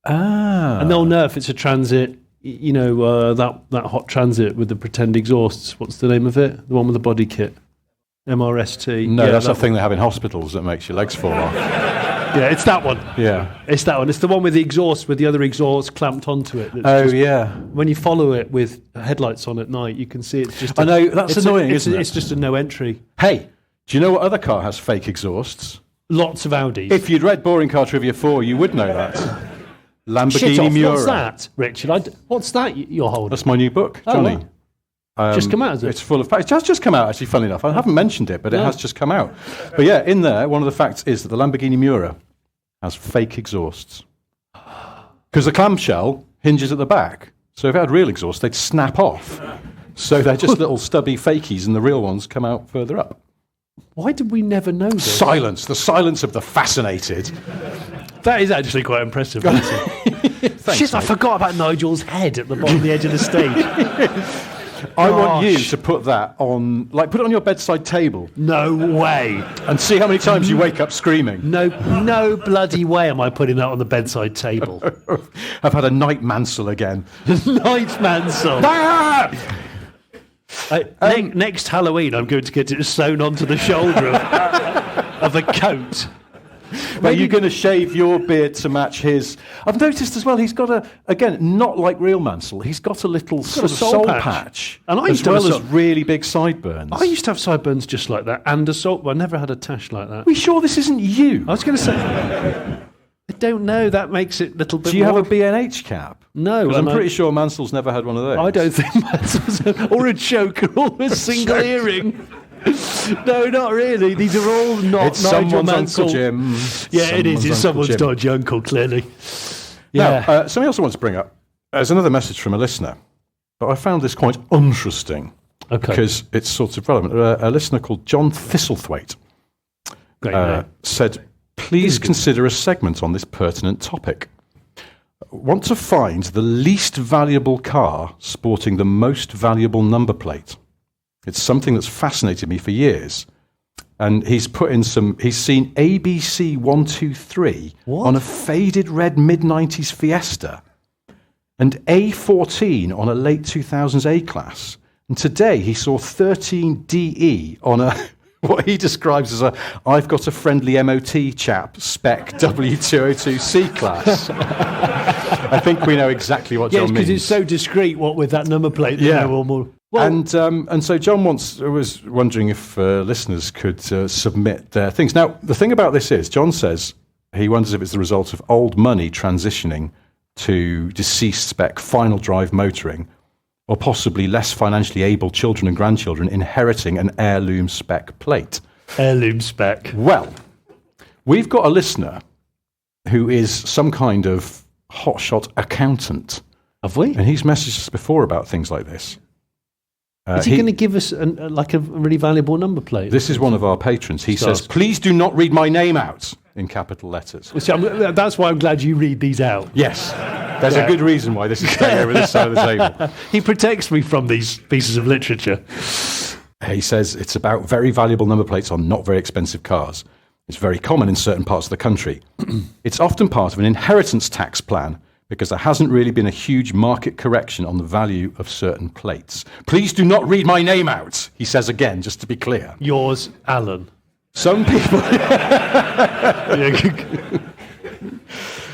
Ah. And they'll know if it's a transit, that hot transit with the pretend exhausts. What's the name of it? The one with the body kit. MRST. No, that's a thing they have in hospitals that makes your legs fall off. Yeah, it's that one. Yeah. It's that one. It's the one with the exhaust, with the other exhaust clamped onto it. When you follow it with headlights on at night, you can see it's just... I know, that's annoying, isn't it? It's just a no entry. Hey, do you know what other car has fake exhausts? Lots of Audis. If you'd read Boring Car Trivia 4, you would know that. Lamborghini Miura. What's that, Richard? What's that you're holding? That's my new book, Johnny. Just come out, is it? It's full of facts. It has just come out, actually, funnily enough. I haven't mentioned it, but it has just come out. But yeah, in there, one of the facts is that the Lamborghini Miura has fake exhausts. Because the clamshell hinges at the back. So if it had real exhaust, they'd snap off. So they're just little stubby fakies, and the real ones come out further up. Why did we never know this? Silence. The silence of the fascinated. That is actually quite impressive. Shit, I forgot about Nigel's head at the bottom of the edge of the stage. I want you to put that on, put it on your bedside table. No way. And see how many times you wake up screaming. No bloody way am I putting that on the bedside table. I've had a night Mansell again. Night Mansell. Next Halloween, I'm going to get it sewn onto the shoulder of a coat. Are you going to shave your beard to match his? I've noticed as well, he's got not like real Mansell, he's got a little sort of soul patch. And as well as really big sideburns. I used to have sideburns just like that, and a soul, but I never had a tash like that. Are we sure this isn't you? I was going to say, I don't know, that makes it a little bit Do you more... have a B&H cap? No. I'm pretty sure Mansell's never had one of those. I don't think Mansell's... or a choker, or a single earring. No, not really. These are all not it's Nigel someone's Mansell. Uncle Jim. Yeah, it is. It's someone's Jim. dodgy uncle, clearly. Yeah. Now, something else I want to bring up. There's another message from a listener, but I found this quite interesting because it's sort of relevant. A listener called John Thistlethwaite said, please consider a segment on this pertinent topic. Want to find the least valuable car sporting the most valuable number plate. It's something that's fascinated me for years. And he's put in he's seen ABC 123 on a faded red mid-90s Fiesta and A14 on a late 2000s A-Class. And today he saw 13DE on a, what he describes as I've got a friendly MOT chap spec W202 C-Class. I think we know exactly what John means. Yes, because it's so discreet, what with that number plate. Well, and so John was wondering if listeners could submit their things. Now, the thing about this is, John says he wonders if it's the result of old money transitioning to deceased spec final drive motoring, or possibly less financially able children and grandchildren inheriting an heirloom spec plate. Heirloom spec. Well, we've got a listener who is some kind of hotshot accountant. Have we? And he's messaged us before about things like this. Is he going to give us a really valuable number plate? This is one of our patrons. He says, please do not read my name out in capital letters. So that's why I'm glad you read these out. Yes. There's a good reason why this is staying over this side of the table. He protects me from these pieces of literature. He says it's about very valuable number plates on not very expensive cars. It's very common in certain parts of the country. It's often part of an inheritance tax plan because there hasn't really been a huge market correction on the value of certain plates. Please do not read my name out, he says again, just to be clear. Yours, Alan. Some people...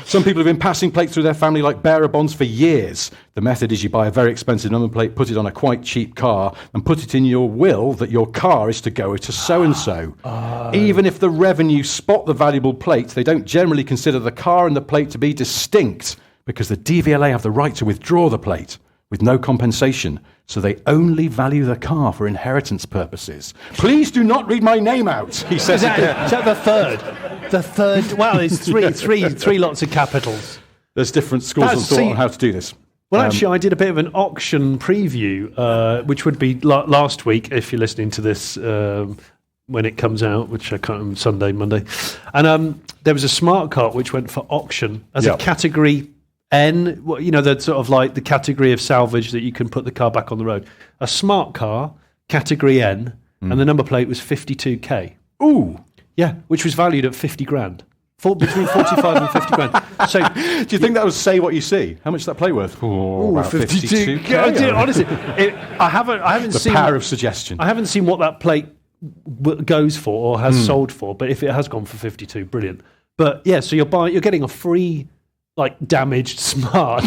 Some people have been passing plates through their family like bearer bonds for years. The method is you buy a very expensive number plate, put it on a quite cheap car, and put it in your will that your car is to go to so-and-so. Even if the revenue spot the valuable plate, they don't generally consider the car and the plate to be distinct, because the DVLA have the right to withdraw the plate with no compensation, so they only value the car for inheritance purposes. Please do not read my name out, he says. Is that the third? The third? Well, it's three lots of capitals. There's different schools of thought on how to do this. Well, actually, I did a bit of an auction preview, which would be last week, if you're listening to this when it comes out, which I can't remember, Sunday, Monday. And there was a smart car which went for auction as a category N, the sort of like the category of salvage that you can put the car back on the road. A smart car, category N, and the number plate was 52k. Ooh. Yeah, which was valued at 50 grand. Between 45 and 50 grand. So, do you think that would say what you see? How much is that plate worth? About 52k. Honestly, I haven't seen the power of suggestion. I haven't seen what that plate goes for or has sold for, but if it has gone for 52, brilliant. But yeah, so you're getting a free, damaged smart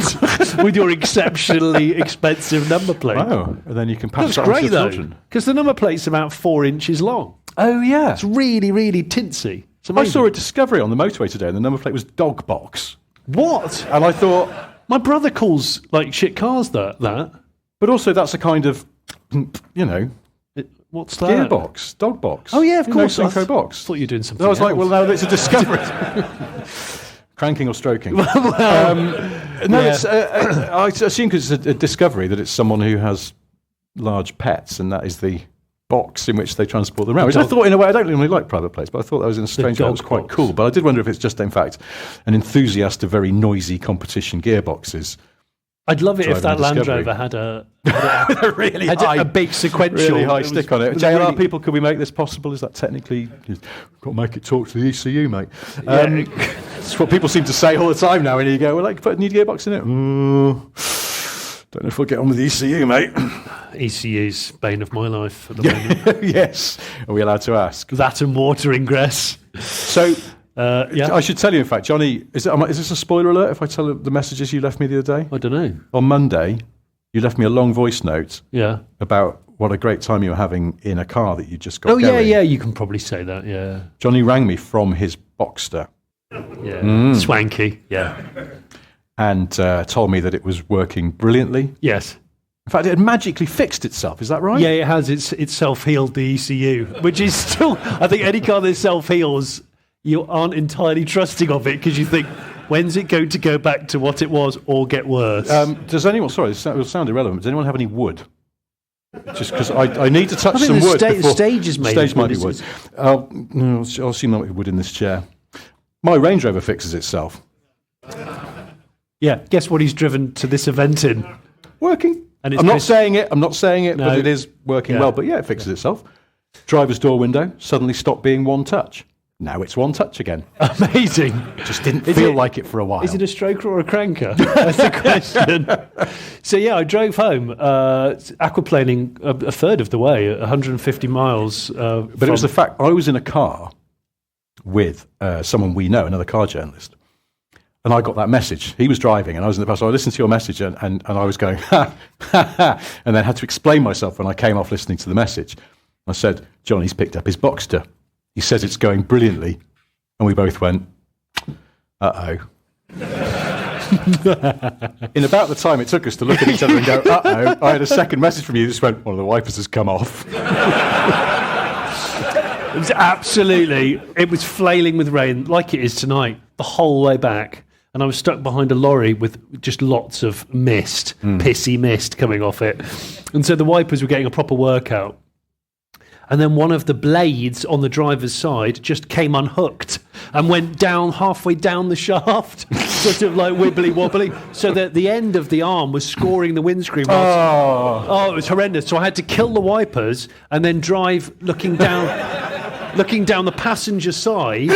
with your exceptionally expensive number plate. Wow! And then you can pass that on to your children. Because the number plate's about 4 inches long. Oh yeah, it's really, really tinsy. I saw a Discovery on the motorway today, and the number plate was dog box. What? And I thought, my brother calls shit cars that. But also, that's a kind of, what's that? Gearbox, dog box. Oh yeah, of course. Synchro box. I thought you were doing something. I was else. like, well, no, it's a Discovery. Cranking or stroking? It's. I assume because it's a Discovery that it's someone who has large pets, and that is the box in which they transport them around, which I thought, in a way, I don't really like private plates, but I thought that was in a strange way, that was quite cool. But I did wonder if it's just, in fact, an enthusiast of very noisy competition gearboxes. I'd love it if that Land Rover had a really had high, a big sequential, really high stick on it. JLR really people, could we make this possible? Is that technically? You've got to make it talk to the ECU, mate. It's what people seem to say all the time now. And you go, well, like, put a new gearbox in it. Don't know if we'll get on with the ECU, mate. ECU's bane of my life at the moment. Yes. Are we allowed to ask? That and water ingress. So, yeah. I should tell you, in fact, Johnny, is this a spoiler alert if I tell the messages you left me the other day? I don't know. On Monday, you left me a long voice note about what a great time you were having in a car that you just got going. Oh, yeah, you can probably say that, yeah. Johnny rang me from his Boxster. Yeah, swanky, yeah. And told me that it was working brilliantly. Yes. In fact, it had magically fixed itself. Is that right? Yeah, it has. It's self-healed, the ECU, which is still, I think any car that self-heals, you aren't entirely trusting of it because you think, when's it going to go back to what it was or get worse? Does anyone, sorry, this will sound irrelevant, does anyone have any wood? Just because I need to touch some wood. The stage is made stage of might wood. be wood. I'll see no wood in this chair. My Range Rover fixes itself. Yeah, guess what he's driven to this event in? Working. And I'm not saying it, no. but it is working well. But yeah, it fixes itself. Driver's door window suddenly stopped being one touch. Now it's one touch again. Amazing. Just didn't feel like it for a while. Is it a stroker or a cranker? That's the question. So yeah, I drove home, aquaplaning a third of the way, 150 miles. But it was the fact, I was in a car with someone we know, another car journalist. And I got that message. He was driving and I was in the car. So I listened to your message and I was going, ha, ha, ha, and then had to explain myself when I came off listening to the message. I said, Johnny's picked up his Boxster. He says it's going brilliantly. And we both went, uh-oh. In about the time it took us to look at each other and go, uh-oh, I had a second message from you that just went, one of the wipers has come off. It was absolutely, it was flailing with rain like it is tonight, the whole way back. And I was stuck behind a lorry with just lots of mist, pissy mist coming off it. And so the wipers were getting a proper workout. And then one of the blades on the driver's side just came unhooked and went down halfway down the shaft, sort of like wibbly wobbly, so that the end of the arm was scoring the windscreen. Oh, it was horrendous. So I had to kill the wipers and then drive looking down the passenger side.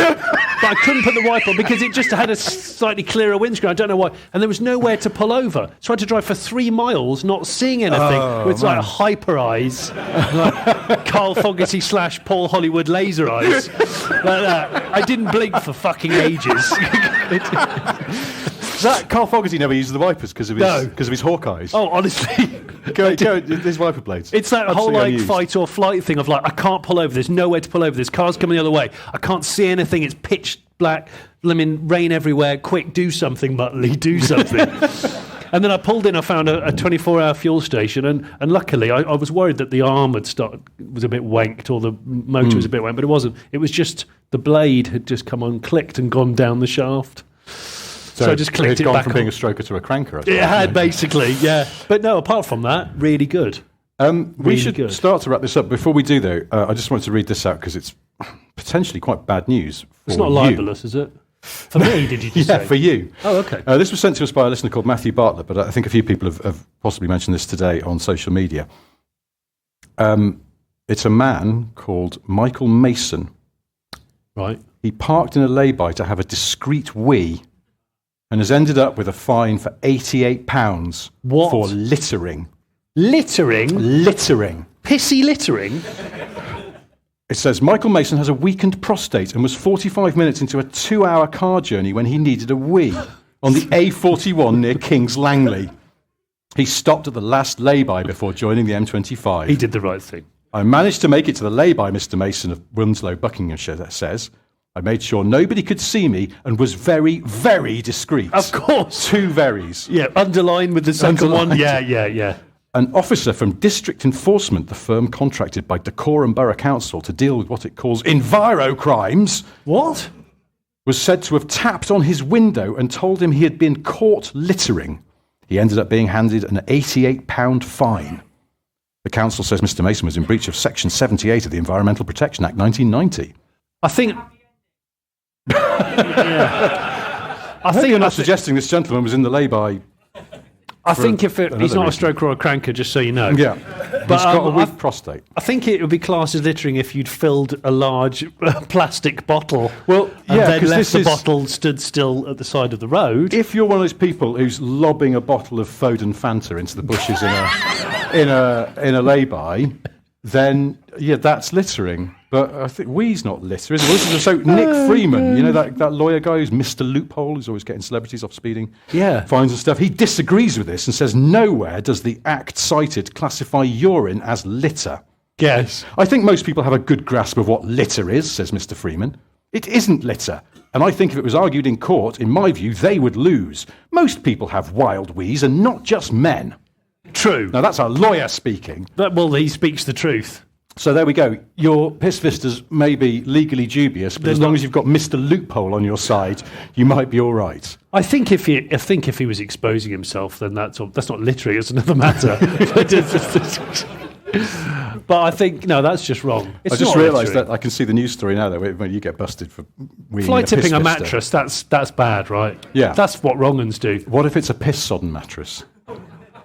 But I couldn't put the wiper on because it just had a slightly clearer windscreen. I don't know why. And there was nowhere to pull over. So I had to drive for 3 miles not seeing anything with like hyper eyes, like Carl Fogarty / Paul Hollywood laser eyes. Like that. I didn't blink for fucking ages. That Carl Fogarty never uses the wipers because of his hawk eyes. Oh, honestly. Go, there's wiper blades. It's that Absolutely whole unused. fight or flight thing of like, I can't pull over. There's nowhere to pull over. There's cars coming the other way. I can't see anything. It's pitch black. Rain everywhere. Quick, do something, Muttley. Do something. And then I pulled in. I found a 24-hour fuel station, and luckily I was worried that the arm was a bit wanked or the motor was a bit wanked, but it wasn't. It was just the blade had just come unclicked and gone down the shaft. So I just clicked it gone back from on. being a stroker to a cranker. I suppose, It had, basically, yeah. But no, apart from that, really good. We should start to wrap this up. Before we do, though, I just wanted to read this out because it's potentially quite bad news for It's not you. libelous, is it? For me, did you just Yeah, say? for you. Oh, okay. This was sent to us by a listener called Matthew Bartlett, but I think a few people have possibly mentioned this today on social media. It's a man called Michael Mason. Right. He parked in a lay-by to have a discreet wee and has ended up with a fine for £88 What? for littering. Littering? Littering. Pissy littering? It says, Michael Mason has a weakened prostate and was 45 minutes into a 2-hour car journey when he needed a wee on the A41 near Kings Langley. He stopped at the last lay-by before joining the M25. He did the right thing. I managed to make it to the lay-by, Mr. Mason of Winslow, Buckinghamshire says. I made sure nobody could see me and was very, very discreet. Of course. 2 verys. Yeah, underlined with the second one. Underlined. Yeah. An officer from District Enforcement, the firm contracted by Dacorum Borough Council to deal with what it calls enviro crimes, What? was said to have tapped on his window and told him he had been caught littering. He ended up being handed an £88 fine. The council says Mr. Mason was in breach of Section 78 of the Environmental Protection Act 1990. I think... I think you're not suggesting this gentleman was in the lay-by. I think if he's not a reason. stroker or a cranker, just so you know. Yeah, But, he's got a weak prostate. I think it would be classed as littering if you'd filled a large plastic bottle. Well, and yeah, then 'cause left this the is- bottle stood still at the side of the road. If you're one of those people who's lobbing a bottle of Foden Fanta into the bushes in a lay-by, then yeah, that's littering. But I think we's not litter, is it? Well, so Nick Freeman, you know that lawyer guy who's Mr. Loophole, who's always getting celebrities off speeding fines and stuff. He disagrees with this and says nowhere does the act cited classify urine as litter. Yes. I think most people have a good grasp of what litter is, says Mr. Freeman. It isn't litter. And I think if it was argued in court, in my view, they would lose. Most people have wild wheeze, and not just men. True. Now, that's a lawyer speaking. Well, he speaks the truth. So there we go. Your piss vistas may be legally dubious, but as long as you've got Mr. Loophole on your side, you might be all right. I think if he was exposing himself, then that's not littering. It's another matter. But I think no, that's just wrong. It's I just not realised littering. that I can see the news story now, though, when you get busted for weeing Fly in a piss tipping a vista. mattress. That's bad, right? Yeah. That's what wrong uns do. What if it's a piss-sodden mattress?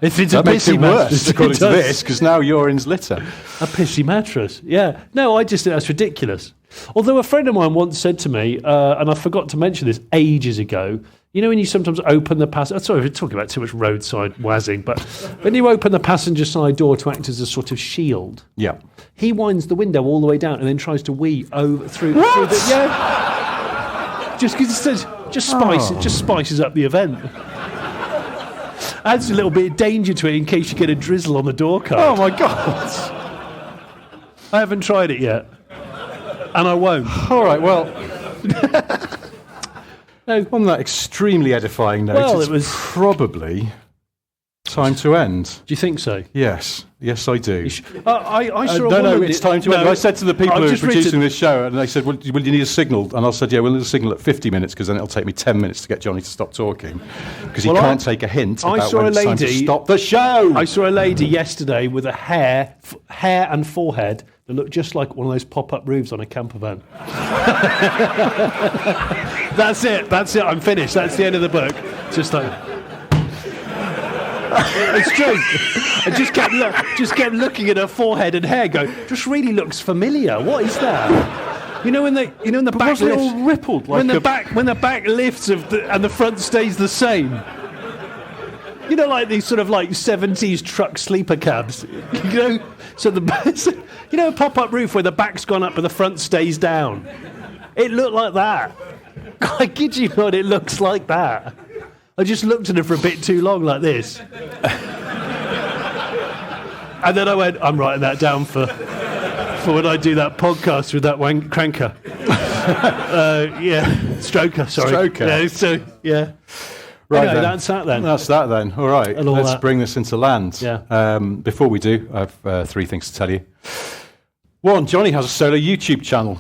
If it's That a makes pissy it mattress, worse, according it to does. this, because now urine's litter. A pissy mattress, yeah. No, I just think that's ridiculous. Although a friend of mine once said to me, and I forgot to mention this ages ago, you know when you sometimes open the passenger... Sorry, we're talking about too much roadside wazzing, but when you open the passenger side door to act as a sort of shield, Yeah. he winds the window all the way down and then tries to wee over through the... Yeah. Just because it just spices up the event. Adds a little bit of danger to it in case you get a drizzle on the door card. Oh, my God. I haven't tried it yet. And I won't. All right, well, No. on that extremely edifying note, Well, it's it was- probably time to end. Do you think so? Yes, I do. I saw a woman... No, it's time to end. No, I said to the people I've who are just producing written- this show, and they said, will you need a signal? And I said, yeah, we'll need a signal at 50 minutes, because then it'll take me 10 minutes to get Johnny to stop talking, because he Well, can't take a hint I about saw when a it's time to lady- stop the show. I saw a lady yesterday with a hair and forehead that looked just like one of those pop-up roofs on a camper van. That's it. I'm finished. That's the end of the book. Just like... It's true. I just kept looking at her forehead and hair, go. Just really looks familiar. What is that? You know when the back wasn't it lifts, all rippled like when the back lifts and the front stays the same. You know, like these sort of like 70s truck sleeper cabs. You know, so a pop-up roof where the back's gone up and the front stays down. It looked like that. I kid you not, it looks like that. I just looked at her for a bit too long like this. And then I went, I'm writing that down for when I do that podcast with that cranker. Stroker, sorry. Stroker. Yeah, so, yeah. Right, Anyway, then. that's that then. That's that then. All right, And all let's that. bring this into land. Yeah. Before we do, I have 3 things to tell you. One, Johnny has a solo YouTube channel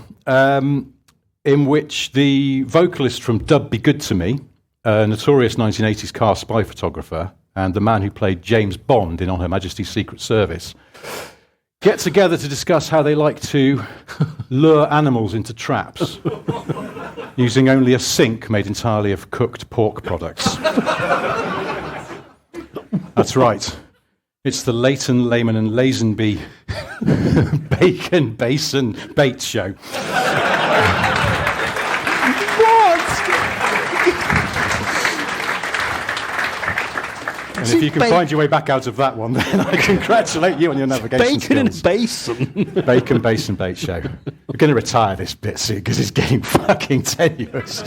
in which the vocalist from Dub Be Good To Me, a notorious 1980s car spy photographer, and the man who played James Bond in On Her Majesty's Secret Service, get together to discuss how they like to lure animals into traps using only a sink made entirely of cooked pork products. That's right. It's the Leighton, Lehman and Lazenby Bacon Basin Bait Show. And if you can find your way back out of that one, then I congratulate you on your navigation Bacon skills. and basin. Bacon, Basin, Bait Show. We're going to retire this bit soon because it's getting fucking tenuous.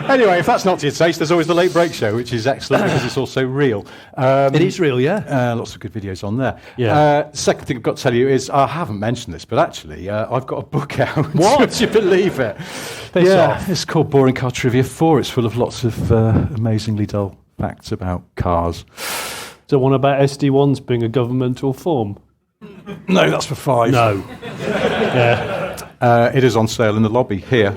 Anyway, if that's not to your taste, there's always the Late Break Show, which is excellent because it's also real. It is real, yeah. Lots of good videos on there. Yeah. Second thing I've got to tell you is, I haven't mentioned this, but actually, I've got a book out. What? Would you believe it? off. It's called Boring Car Trivia 4. It's full of lots of amazingly dull facts about cars. So one about SD1s being a governmental form? No, that's for 5. No. Yeah. It is on sale in the lobby here.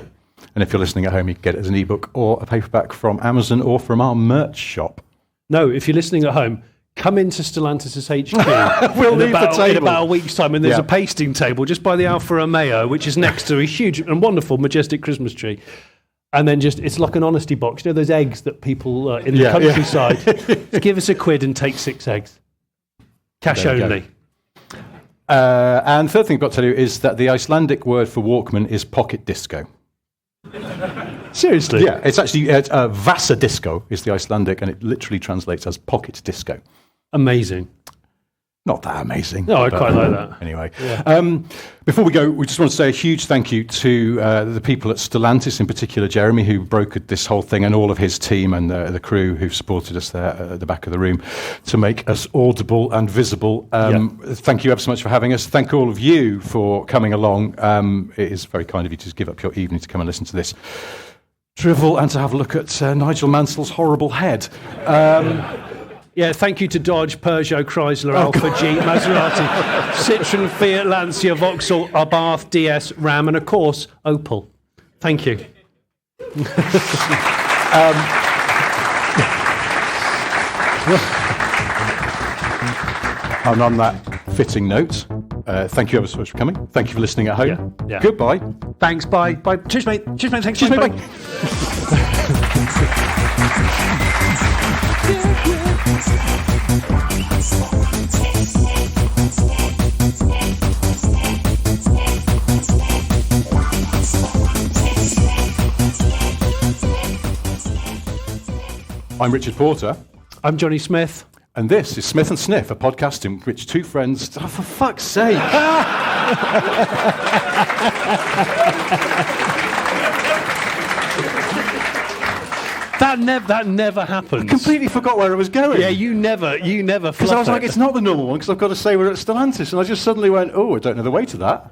And if you're listening at home, you can get it as an ebook or a paperback from Amazon or from our merch shop. No, if you're listening at home, come into Stellantis' HQ We'll leave the table. in about a week's time, and there's Yeah. a pasting table just by the Alfa Romeo, which is next to a huge and wonderful, majestic Christmas tree. And then it's like an honesty box. You know those eggs that people in the countryside? Just give us a quid and take 6 eggs. Cash There you only. go. And third thing I've got to tell you is that the Icelandic word for Walkman is pocket disco. Seriously? Yeah, it's actually Vasa disco is the Icelandic, and it literally translates as pocket disco. Amazing. Not that amazing. No, I quite like that. Anyway, before we go, we just want to say a huge thank you to the people at Stellantis, in particular Jeremy, who brokered this whole thing, and all of his team and the crew who've supported us there at the back of the room to make us audible and visible. Thank you ever so much for having us. Thank all of you for coming along. It is very kind of you to give up your evening to come and listen to this drivel and to have a look at Nigel Mansell's horrible head. Yeah, thank you to Dodge, Peugeot, Chrysler, Alfa, Jeep, Maserati, Citroen, Fiat, Lancia, Vauxhall, Abarth, DS, Ram, and of course, Opel. Thank you. And on that fitting note, thank you ever so much for coming. Thank you for listening at home. Yeah. Goodbye. Thanks, bye. Bye. Cheers, mate. Cheers, mate. Thanks, Cheers, bye. mate. Bye. I'm Richard Porter. I'm Johnny Smith. And this is Smith and Sniff, a podcast in which two friends... Oh, for fuck's sake! That never happens. Completely forgot where I was going. Yeah, you never Because I was like, it's not the normal one, because I've got to say we're at Stellantis. And I just suddenly went, oh, I don't know the way to that.